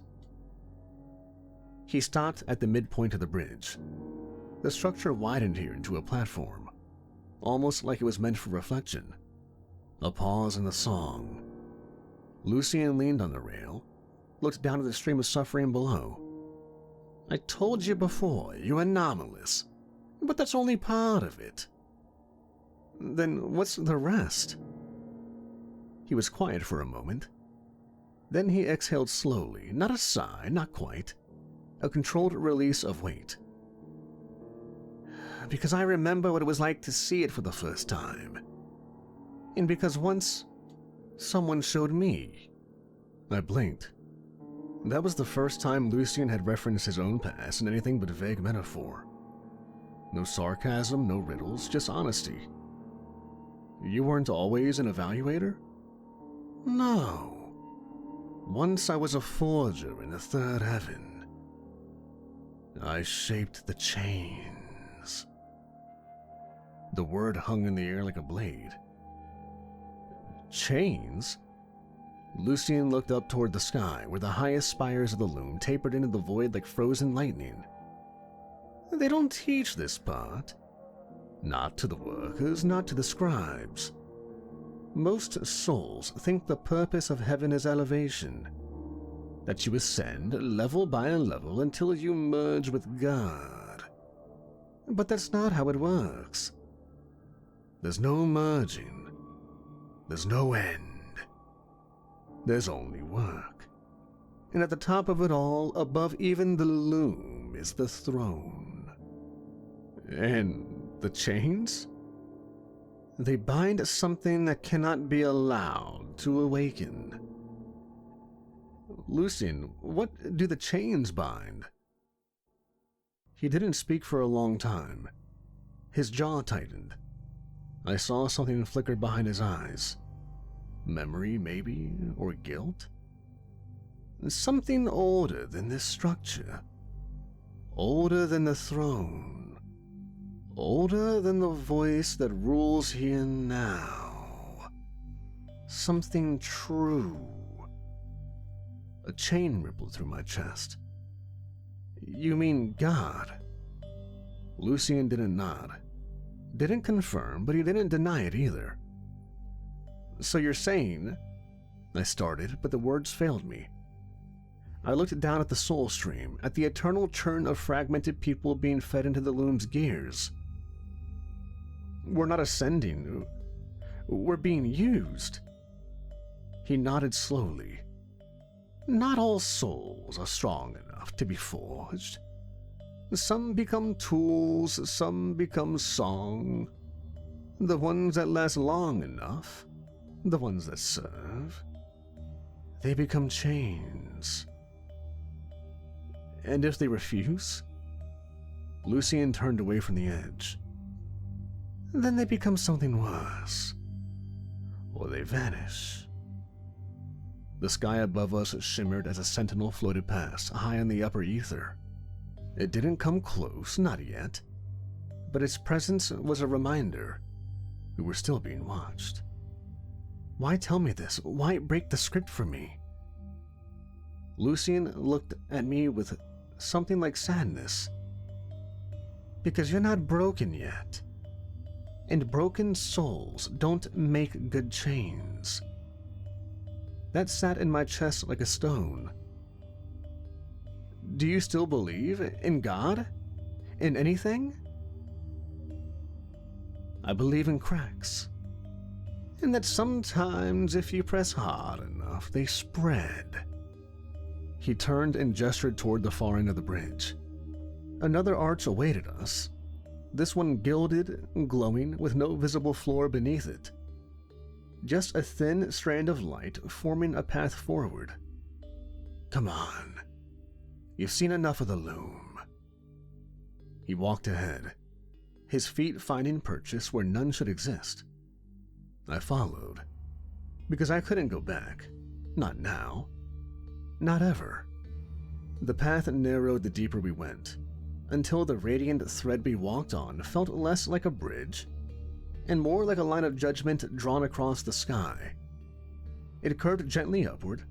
Speaker 1: He stopped at the midpoint of the bridge. The structure widened here into a platform, almost like it was meant for reflection. A pause in the song. Lucien leaned on the rail, looked down at the stream of suffering below. I told you before, you're anomalous, but that's only part of it. Then what's the rest? He was quiet for a moment. Then he exhaled slowly, not a sigh, not quite, a controlled release of weight. Because I remember what it was like to see it for the first time. And because once, someone showed me. I blinked. That was the first time Lucien had referenced his own past in anything but vague metaphor. No sarcasm, no riddles, just honesty. You weren't always an evaluator? No. Once I was a forger in the third heaven. I shaped the chains. The word hung in the air like a blade. Chains? Lucien looked up toward the sky, where the highest spires of the loom tapered into the void like frozen lightning. They don't teach this part. Not to the workers, not to the scribes. Most souls think the purpose of heaven is elevation, that you ascend level by level until you merge with God. But that's not how it works. There's no merging. There's no end. There's only work. And at the top of it all, above even the loom, is the throne. And the chains? They bind something that cannot be allowed to awaken. Lucien, what do the chains bind? He didn't speak for a long time. His jaw tightened. I saw something flicker behind his eyes. Memory, maybe, or guilt? Something older than this structure. Older than the throne. Older than the voice that rules here now. Something true. A chain rippled through my chest. You mean God? Lucien didn't nod. Didn't confirm, but he didn't deny it either. So you're saying... I started, but the words failed me. I looked down at the soul stream, at the eternal churn of fragmented people being fed into the loom's gears. We're not ascending. We're being used. He nodded slowly. Not all souls are strong enough to be forged. Some become tools, some become song. The ones that last long enough, the ones that serve, they become chains. And if they refuse? Lucien turned away from the edge. Then they become something worse. Or they vanish. The sky above us shimmered as a sentinel floated past, high in the upper ether. It didn't come close, not yet. But its presence was a reminder. We were still being watched. Why tell me this? Why break the script for me? Lucien looked at me with something like sadness. Because you're not broken yet. And broken souls don't make good chains. That sat in my chest like a stone. Do you still believe in God? In anything? I believe in cracks. And that sometimes if you press hard enough, they spread. He turned and gestured toward the far end of the bridge. Another arch awaited us. This one gilded, glowing, with no visible floor beneath it. Just a thin strand of light forming a path forward. Come on. You've seen enough of the loom. He walked ahead, his feet finding purchase where none should exist. I followed, because I couldn't go back. Not now. Not ever. The path narrowed the deeper we went, until the radiant thread we walked on felt less like a bridge and more like a line of judgment drawn across the sky. It curved gently upward,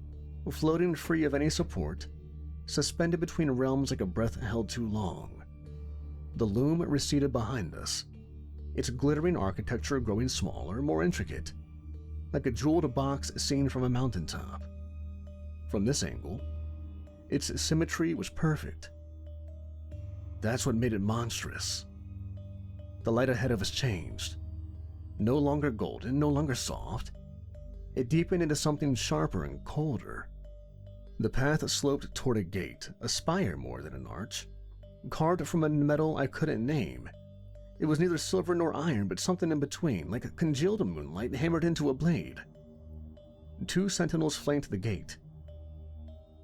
Speaker 1: floating free of any support, suspended between realms like a breath held too long. The loom receded behind us, its glittering architecture growing smaller, more intricate, like a jeweled box seen from a mountaintop. From this angle, its symmetry was perfect. That's what made it monstrous. The light ahead of us changed. No longer golden, no longer soft. It deepened into something sharper and colder. The path sloped toward a gate, a spire more than an arch, carved from a metal I couldn't name. It was neither silver nor iron, but something in between, like a congealed moonlight hammered into a blade. 2 sentinels flanked the gate.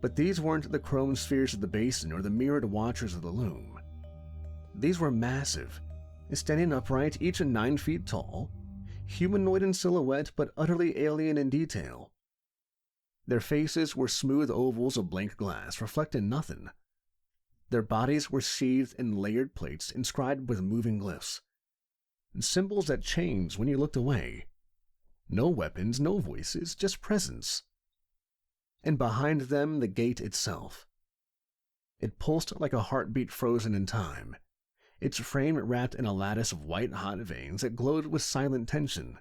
Speaker 1: But these weren't the chrome spheres of the basin or the mirrored watchers of the loom. These were massive, standing upright, each 9 feet tall, humanoid in silhouette but utterly alien in detail. Their faces were smooth ovals of blank glass, reflecting nothing. Their bodies were sheathed in layered plates inscribed with moving glyphs. symbols that changed when you looked away. No weapons, no voices, just presence. And behind them, the gate itself. It pulsed like a heartbeat frozen in time, its frame wrapped in a lattice of white-hot veins that glowed with silent tension.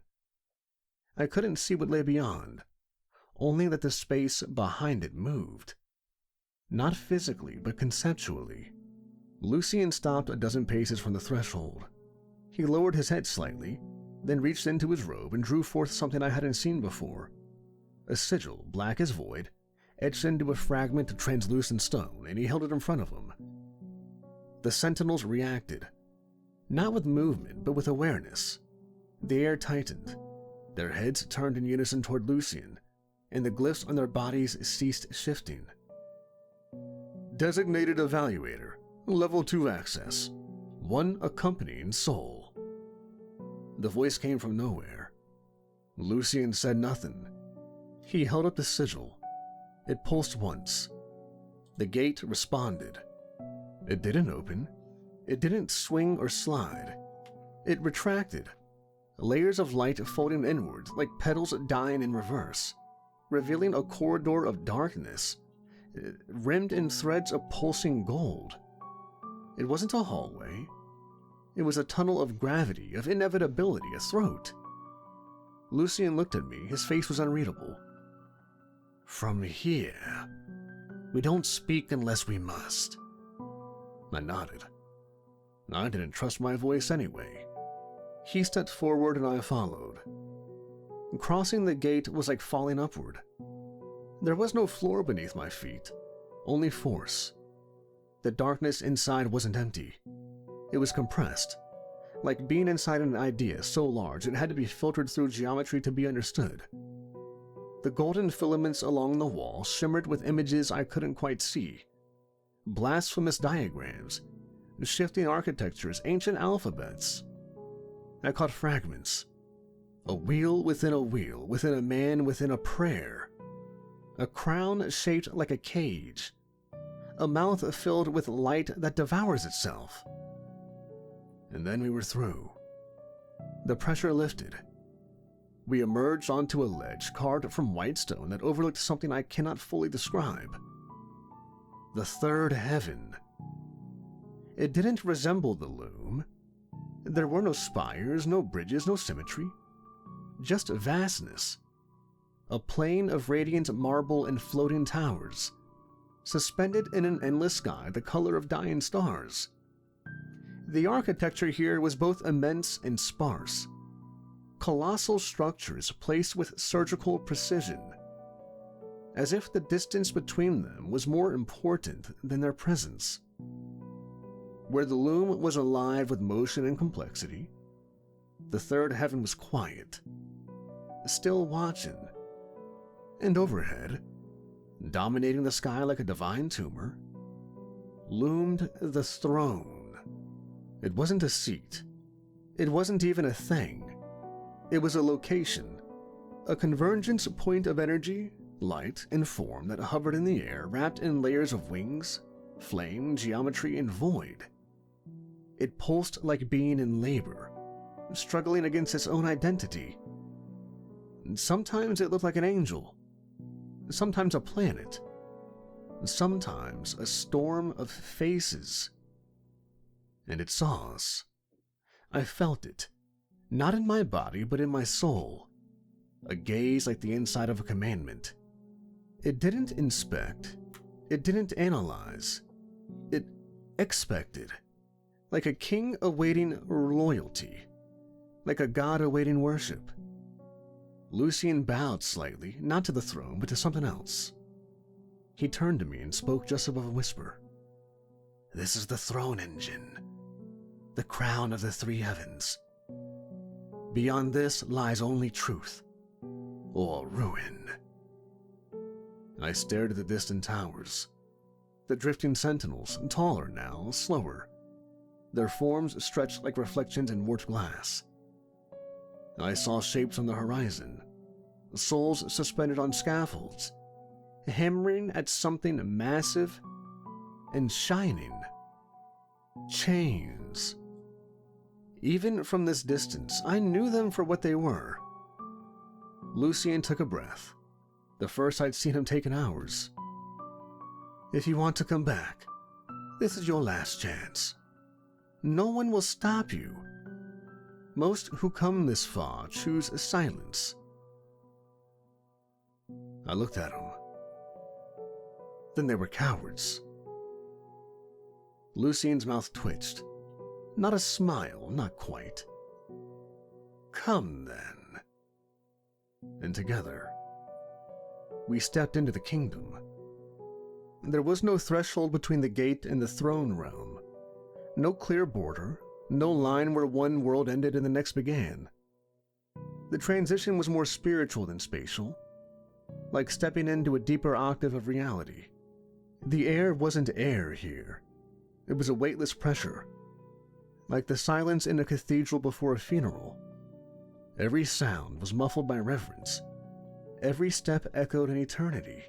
Speaker 1: I couldn't see what lay beyond, only that the space behind it moved. Not physically, but conceptually. Lucien stopped a dozen paces from the threshold. He lowered his head slightly, then reached into his robe and drew forth something I hadn't seen before. A sigil, black as void, etched into a fragment of translucent stone, and he held it in front of him. The sentinels reacted, not with movement, but with awareness. The air tightened. Their heads turned in unison toward Lucien, and the glyphs on their bodies ceased shifting. Designated Evaluator, Level 2 Access, 1 Accompanying Soul. The voice came from nowhere. Lucien said nothing. He held up the sigil. It pulsed once. The gate responded. It didn't open. It didn't swing or slide. It retracted, layers of light folding inward like petals dying in reverse, revealing a corridor of darkness, rimmed in threads of pulsing gold. It wasn't a hallway. It was a tunnel of gravity, of inevitability, a throat. Lucien looked at me. His face was unreadable. From here, we don't speak unless we must. I nodded. I didn't trust my voice anyway. He stepped forward and I followed. Crossing the gate was like falling upward. There was no floor beneath my feet, only force. The darkness inside wasn't empty. It was compressed, like being inside an idea so large it had to be filtered through geometry to be understood. The golden filaments along the wall shimmered with images I couldn't quite see. Blasphemous diagrams, shifting architectures, ancient alphabets. I caught fragments. A wheel, within a man within a prayer. A crown shaped like a cage. A mouth filled with light that devours itself. And then we were through. The pressure lifted. We emerged onto a ledge carved from white stone that overlooked something I cannot fully describe. The third heaven. It didn't resemble the loom. There were no spires, no bridges, no symmetry. Just vastness. A plain of radiant marble and floating towers, suspended in an endless sky the color of dying stars. The architecture here was both immense and sparse. Colossal structures placed with surgical precision, as if the distance between them was more important than their presence. Where the loom was alive with motion and complexity, the third heaven was quiet, still watching. And overhead, dominating the sky like a divine tumor, loomed the throne. It wasn't a seat. It wasn't even a thing. It was a location, a convergence point of energy, light, and form that hovered in the air, wrapped in layers of wings, flame, geometry, and void. It pulsed like being in labor, struggling against its own identity. Sometimes it looked like an angel, sometimes a planet, sometimes a storm of faces. And it saw us. I felt it, not in my body, but in my soul. A gaze like the inside of a commandment. It didn't inspect. It didn't analyze. It expected. Like a king awaiting loyalty. Like a god awaiting worship. Lucien bowed slightly, not to the throne, but to something else. He turned to me and spoke just above a whisper. This is the throne engine. The crown of the three heavens. Beyond this lies only truth, or ruin. I stared at the distant towers, the drifting sentinels, taller now, slower, their forms stretched like reflections in warped glass. I saw shapes on the horizon, souls suspended on scaffolds, hammering at something massive and shining. Chains. Even from this distance, I knew them for what they were. Lucien took a breath, the first I'd seen him take in hours. If you want to come back, this is your last chance. No one will stop you. Most who come this far choose silence. I looked at him. Then they were cowards. Lucien's mouth twitched. Not a smile, not quite. Come then. And together, we stepped into the kingdom. There was no threshold between the gate and the throne realm. No clear border, no line where one world ended and the next began. The transition was more spiritual than spatial, like stepping into a deeper octave of reality. The air wasn't air here. It was a weightless pressure, like the silence in a cathedral before a funeral. Every sound was muffled by reverence. Every step echoed an eternity.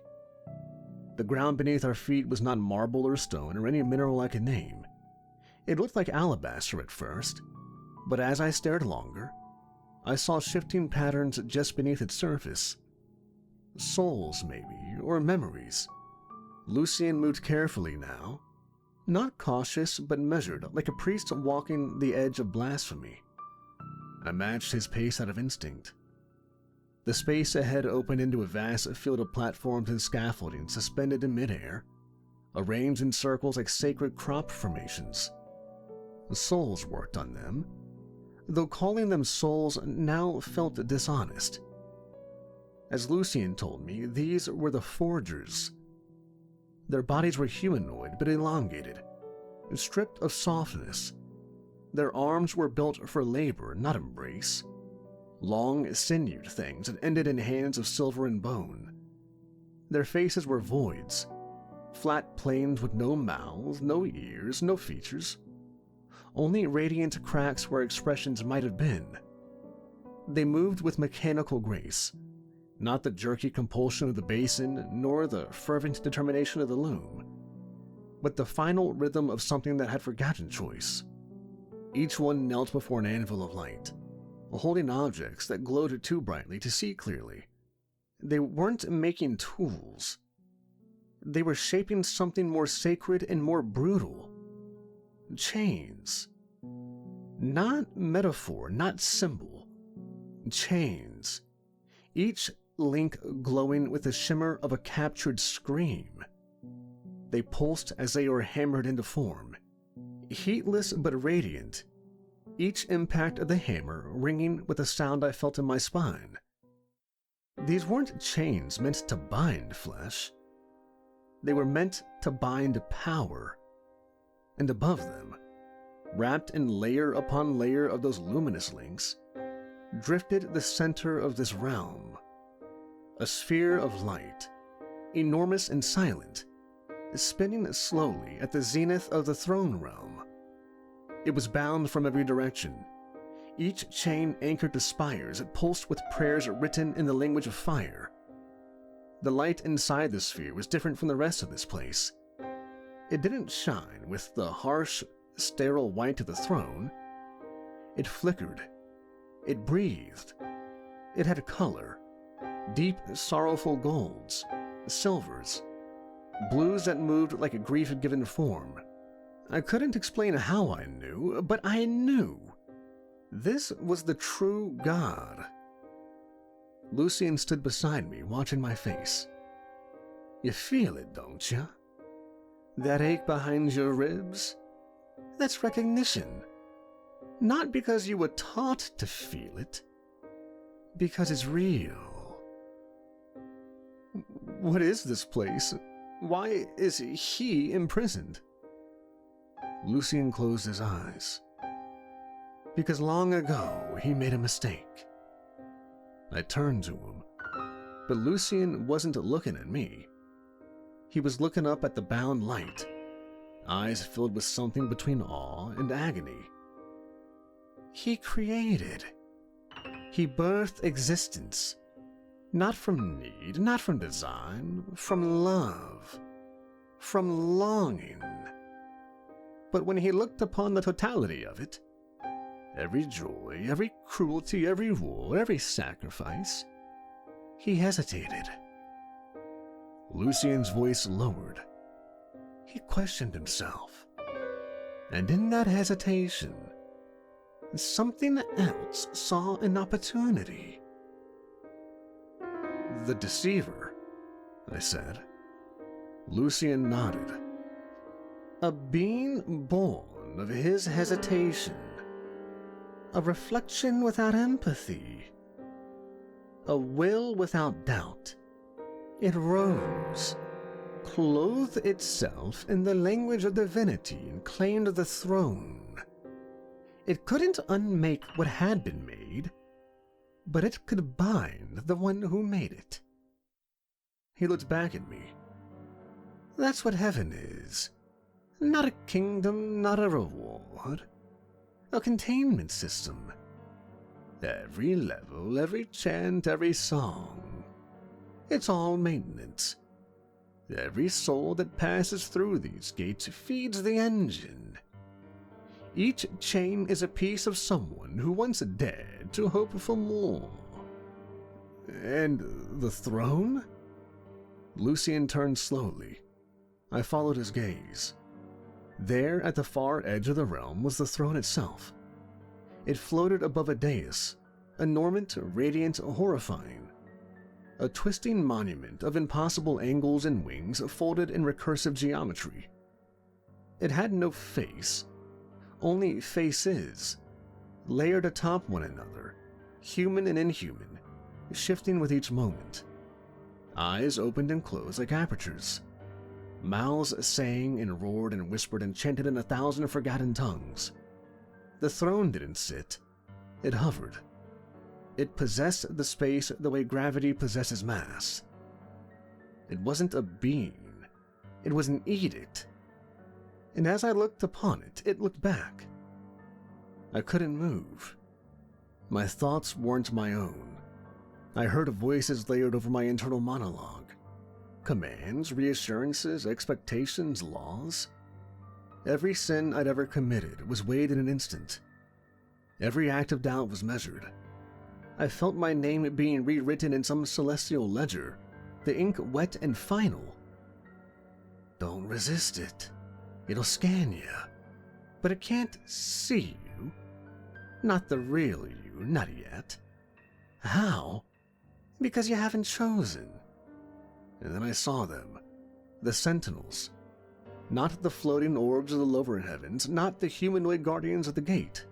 Speaker 1: The ground beneath our feet was not marble or stone or any mineral I could name. It looked like alabaster at first, but as I stared longer, I saw shifting patterns just beneath its surface. Souls, maybe, or memories. Lucien moved carefully now, not cautious but measured, like a priest walking the edge of blasphemy. I matched his pace out of instinct. The space ahead opened into a vast field of platforms and scaffolding suspended in midair, arranged in circles like sacred crop formations. Souls worked on them, though calling them souls now felt dishonest. As Lucien told me, these were the forgers. Their bodies were humanoid but elongated, stripped of softness. Their arms were built for labor, not embrace. Long, sinewed things that ended in hands of silver and bone. Their faces were voids, flat plains with no mouths, no ears, no features. Only radiant cracks where expressions might have been. They moved with mechanical grace, not the jerky compulsion of the basin, nor the fervent determination of the loom, but the final rhythm of something that had forgotten choice. Each one knelt before an anvil of light, holding objects that glowed too brightly to see clearly. They weren't making tools. They were shaping something more sacred and more brutal. Chains. Not metaphor, not symbol. Chains. Each link glowing with the shimmer of a captured scream. They pulsed as they were hammered into form, heatless but radiant, each impact of the hammer ringing with a sound I felt in my spine. These weren't chains meant to bind flesh. They were meant to bind power. And above them, wrapped in layer upon layer of those luminous links, drifted the center of this realm. A sphere of light, enormous and silent, spinning slowly at the zenith of the throne realm. It was bound from every direction. Each chain anchored to spires that pulsed with prayers written in the language of fire. The light inside the sphere was different from the rest of this place. It didn't shine with the harsh, sterile white of the throne. It flickered. It breathed. It had color. Deep, sorrowful golds, silvers, blues that moved like a grief-given form. I couldn't explain how I knew, but I knew. This was the true God. Lucien stood beside me, watching my face. You feel it, don't you? That ache behind your ribs? That's recognition. Not because you were taught to feel it, because it's real. What is this place? Why is he imprisoned? Lucien closed his eyes. Because long ago he made a mistake. I turned to him, but Lucien wasn't looking at me. He was looking up at the bound light, eyes filled with something between awe and agony. He created. He birthed existence. Not from need, not from design, from love, from longing. But when he looked upon the totality of it, every joy, every cruelty, every war, every sacrifice. He hesitated. Lucien's voice lowered. He questioned himself. And in that hesitation, something else saw an opportunity. The deceiver, I said. Lucien nodded. A being born of his hesitation. A reflection without empathy. A will without doubt. It rose, clothed itself in the language of divinity, and claimed the throne. It couldn't unmake what had been made, but it could bind the one who made it. He looked back at me. That's what heaven is. Not a kingdom, not a reward. A containment system. Every level, every chant, every song. It's all maintenance. Every soul that passes through these gates feeds the engine. Each chain is a piece of someone who once dared to hope for more. And the throne? Lucien turned slowly. I followed his gaze. There, at the far edge of the realm, was the throne itself. It floated above a dais, enormous, radiant, horrifying. A twisting monument of impossible angles and wings folded in recursive geometry. It had no face, only faces, layered atop one another, human and inhuman, shifting with each moment. Eyes opened and closed like apertures. Mouths sang and roared and whispered and chanted in 1,000 forgotten tongues. The throne didn't sit, it hovered. It possessed the space the way gravity possesses mass. It wasn't a being, it was an edict. And as I looked upon it, it looked back. I couldn't move. My thoughts weren't my own. I heard voices layered over my internal monologue. Commands, reassurances, expectations, laws. Every sin I'd ever committed was weighed in an instant. Every act of doubt was measured. I felt my name being rewritten in some celestial ledger, the ink wet and final. Don't resist it. It'll scan you. But it can't see you. Not the real you, not yet. How? Because you haven't chosen. And then I saw them, the sentinels. Not the floating orbs of the lower heavens, not the humanoid guardians of the gate.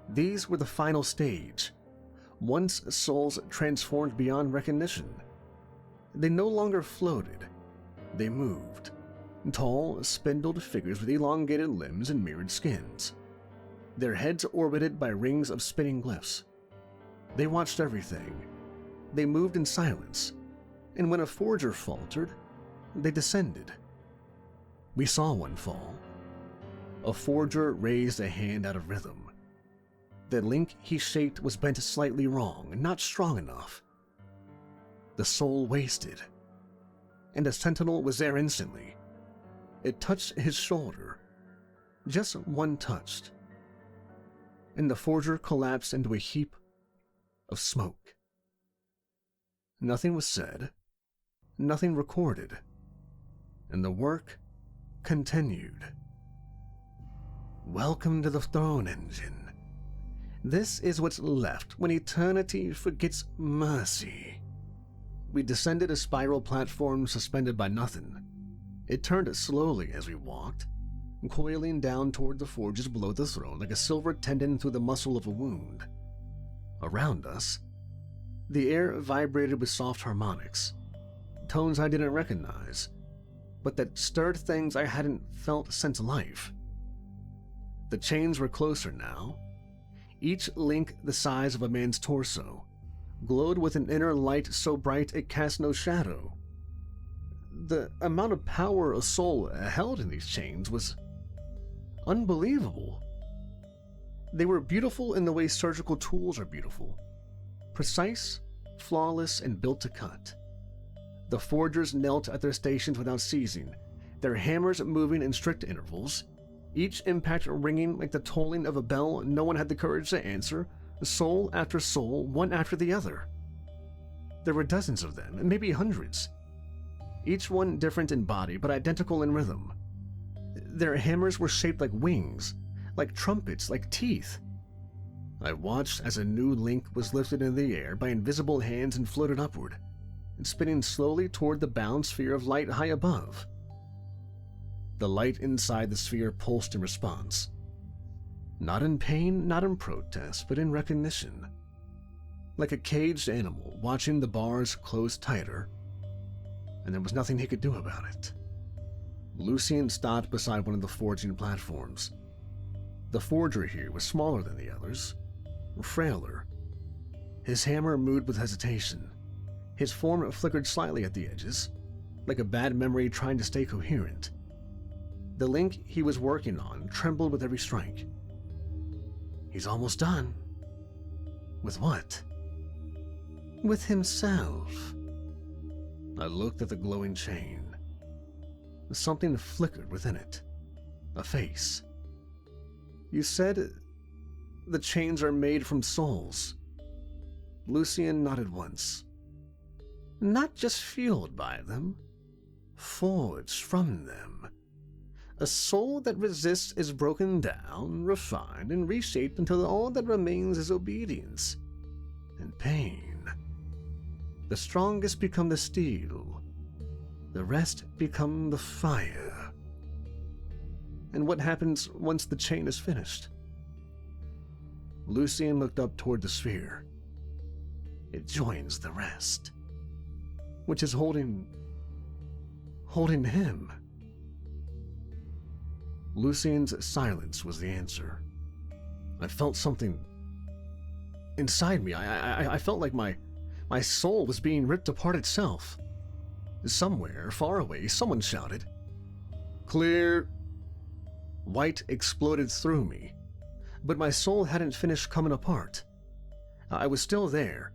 Speaker 1: These were the final stage. Once souls transformed beyond recognition. They no longer floated. They moved. Tall, spindled figures with elongated limbs and mirrored skins. Their heads orbited by rings of spinning glyphs. They watched everything. They moved in silence. And when a forger faltered, they descended. We saw one fall. A forger raised a hand out of rhythm. The link he shaped was bent slightly wrong, not strong enough. The soul wasted. And a sentinel was there instantly. It touched his shoulder. Just one touched. And the forger collapsed into a heap of smoke. Nothing was said. Nothing recorded. And the work continued. Welcome to the throne engine. This is what's left when eternity forgets mercy. We descended a spiral platform suspended by nothing. It turned slowly as we walked, coiling down toward the forges below the throne like a silver tendon through the muscle of a wound. Around us, the air vibrated with soft harmonics, tones I didn't recognize, but that stirred things I hadn't felt since life. The chains were closer now. Each link the size of a man's torso, glowed with an inner light so bright it cast no shadow. The amount of power a soul held in these chains was unbelievable. They were beautiful in the way surgical tools are beautiful. Precise, flawless, and built to cut. The forgers knelt at their stations without ceasing, their hammers moving in strict intervals, each impact ringing like the tolling of a bell no one had the courage to answer, soul after soul, one after the other. There were dozens of them, maybe hundreds. Each one different in body, but identical in rhythm. Their hammers were shaped like wings, like trumpets, like teeth. I watched as a new link was lifted in the air by invisible hands and floated upward, spinning slowly toward the bound sphere of light high above. The light inside the sphere pulsed in response. Not in pain, not in protest, but in recognition. Like a caged animal watching the bars close tighter, and there was nothing he could do about it. Lucien stopped beside one of the forging platforms. The forger here was smaller than the others, frailer. His hammer moved with hesitation. His form flickered slightly at the edges, like a bad memory trying to stay coherent. The link he was working on trembled with every strike. He's almost done. With what? With himself. I looked at the glowing chain. Something flickered within it. A face. You said the chains are made from souls. Lucien nodded once. Not just fueled by them, forged from them. A soul that resists is broken down, refined, and reshaped until all that remains is obedience and pain. The strongest become the steel, the rest become the fire. And what happens once the chain is finished? Lucien looked up toward the sphere. It joins the rest, which is holding him. Lucien's silence was the answer. I felt something inside me. I felt like my soul was being ripped apart itself. Somewhere, far away, someone shouted, "Clear!" White exploded through me, but my soul hadn't finished coming apart. I was still there,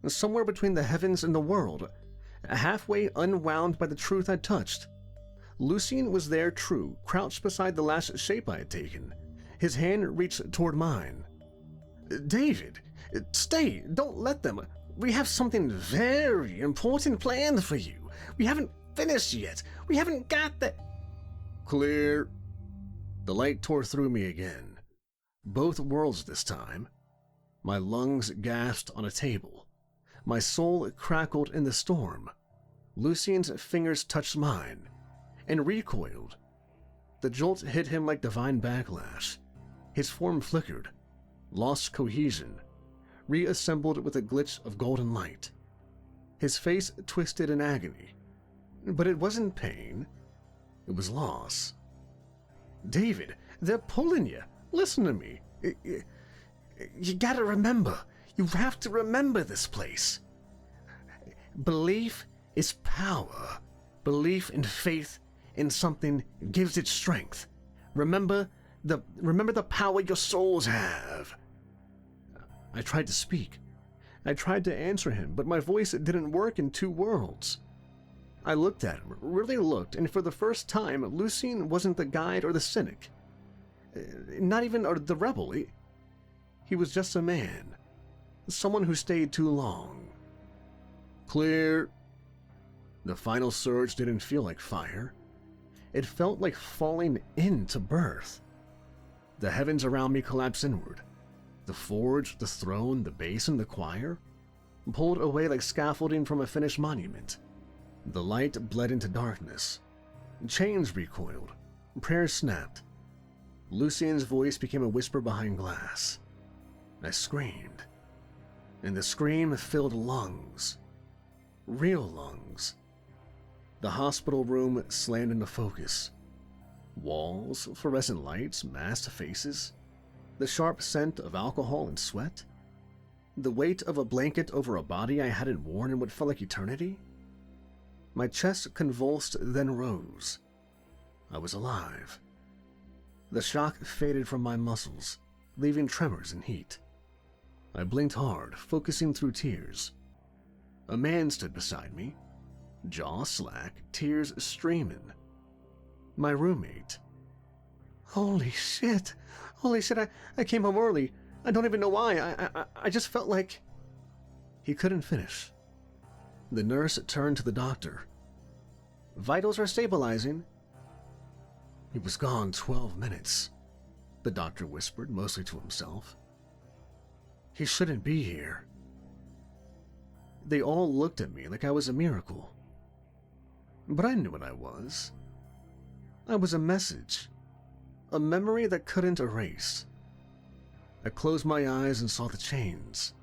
Speaker 1: somewhere between the heavens and the world, halfway unwound by the truth I'd touched. Lucien was there true, crouched beside the last shape I had taken. His hand reached toward mine. "David, stay, don't let them. We have something very important planned for you. We haven't finished yet. We haven't got the—" Clear. The light tore through me again. Both worlds this time. My lungs gasped on a table. My soul crackled in the storm. Lucien's fingers touched mine and recoiled. The jolt hit him like divine backlash. His form flickered, lost cohesion, reassembled with a glitch of golden light. His face twisted in agony. But it wasn't pain. It was loss. "David, they're pulling you. Listen to me. You gotta remember. You have to remember this place. Belief is power. Belief and faith in something gives it strength. Remember the power your souls have." I tried to speak. I tried to answer him, but my voice didn't work in two worlds. I looked at him, really looked, and for the first time, Lucien wasn't the guide or the cynic. Not even the rebel. He was just a man. Someone who stayed too long. Clear. The final surge didn't feel like fire. It felt like falling into birth. The heavens around me collapsed inward. The forge, the throne, the basin, the choir, pulled away like scaffolding from a finished monument. The light bled into darkness. Chains recoiled. Prayers snapped. Lucien's voice became a whisper behind glass. I screamed. And the scream filled lungs. Real lungs. The hospital room slammed into focus. Walls, fluorescent lights, masked faces. The sharp scent of alcohol and sweat. The weight of a blanket over a body I hadn't worn in what felt like eternity. My chest convulsed, then rose. I was alive. The shock faded from my muscles, leaving tremors and heat. I blinked hard, focusing through tears. A man stood beside me, jaw slack, tears streaming. My roommate. Holy shit. Holy shit, I came home early. I don't even know why. I just felt like... He couldn't finish. The nurse turned to the doctor. Vitals are stabilizing. He was gone 12 minutes, the doctor whispered, mostly to himself. He shouldn't be here. They all looked at me like I was a miracle. But I knew what I was. I was a message. A memory that couldn't erase. I closed my eyes and saw the chains.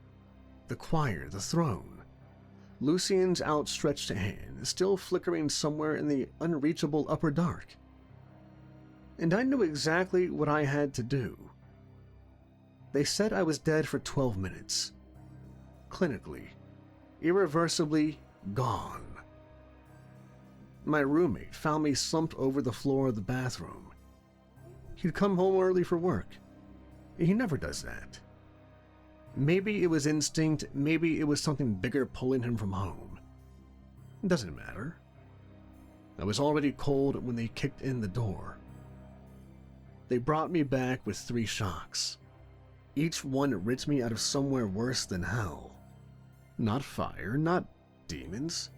Speaker 1: The choir, the throne. Lucian's outstretched hand, still flickering somewhere in the unreachable upper dark. And I knew exactly what I had to do. They said I was dead for 12 minutes. Clinically, irreversibly gone. My roommate found me slumped over the floor of the bathroom. He'd come home early for work. He never does that. Maybe it was instinct, maybe it was something bigger pulling him from home. It doesn't matter. I was already cold when they kicked in the door. They brought me back with 3 shocks. Each one ripped me out of somewhere worse than hell. Not fire, not demons.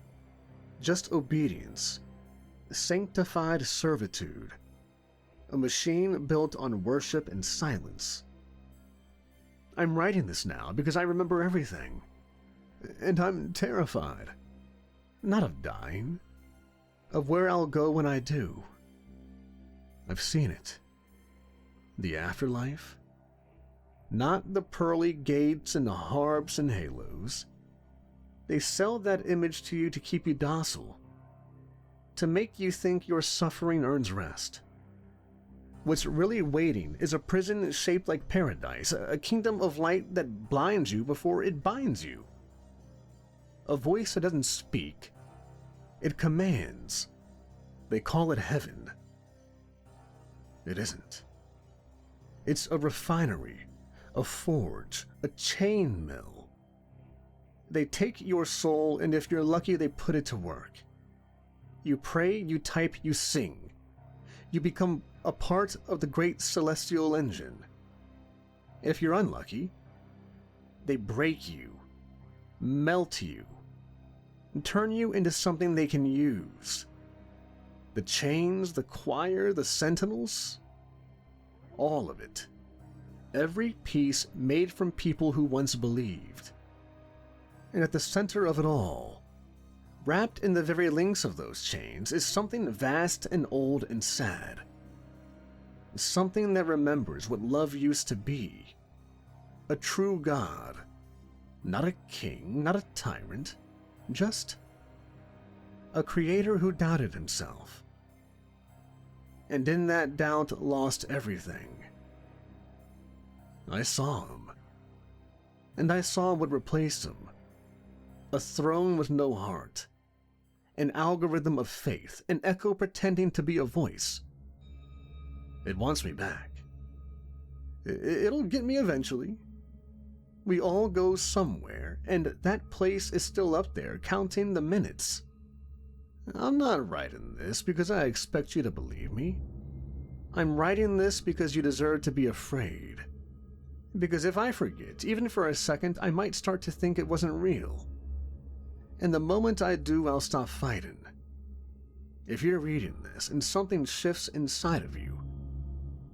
Speaker 1: Just obedience. Sanctified servitude. A machine built on worship and silence. I'm writing this now because I remember everything. And I'm terrified. Not of dying. Of where I'll go when I do. I've seen it. The afterlife. Not the pearly gates and the harps and halos. They sell that image to you to keep you docile. To make you think your suffering earns rest. What's really waiting is a prison shaped like paradise, a kingdom of light that blinds you before it binds you. A voice that doesn't speak, it commands. They call it heaven. It isn't. It's a refinery, a forge, a chain mill. They take your soul, and if you're lucky, they put it to work. You pray, you type, you sing. You become a part of the great celestial engine. If you're unlucky, they break you, melt you, and turn you into something they can use. The chains, the choir, the sentinels, all of it. Every piece made from people who once believed. And at the center of it all, wrapped in the very links of those chains, is something vast and old and sad. Something that remembers what love used to be. A true God. Not a king, not a tyrant. Just a creator who doubted himself. And in that doubt lost everything. I saw him. And I saw what replaced him. A throne with no heart. An algorithm of faith, an echo pretending to be a voice. It wants me back. It'll get me eventually. We all go somewhere, and that place is still up there, counting the minutes. I'm not writing this because I expect you to believe me. I'm writing this because you deserve to be afraid. Because if I forget, even for a second, I might start to think it wasn't real. And the moment I do, I'll stop fighting. If you're reading this and something shifts inside of you,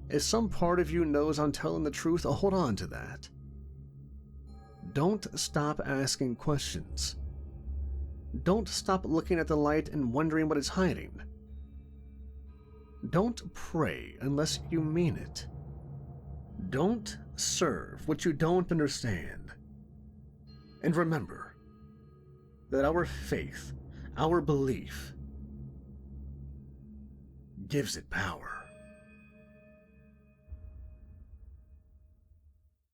Speaker 1: if some part of you knows I'm telling the truth, hold on to that. Don't stop asking questions. Don't stop looking at the light and wondering what it's hiding. Don't pray unless you mean it. Don't serve what you don't understand. And remember that our faith, our belief, gives it power.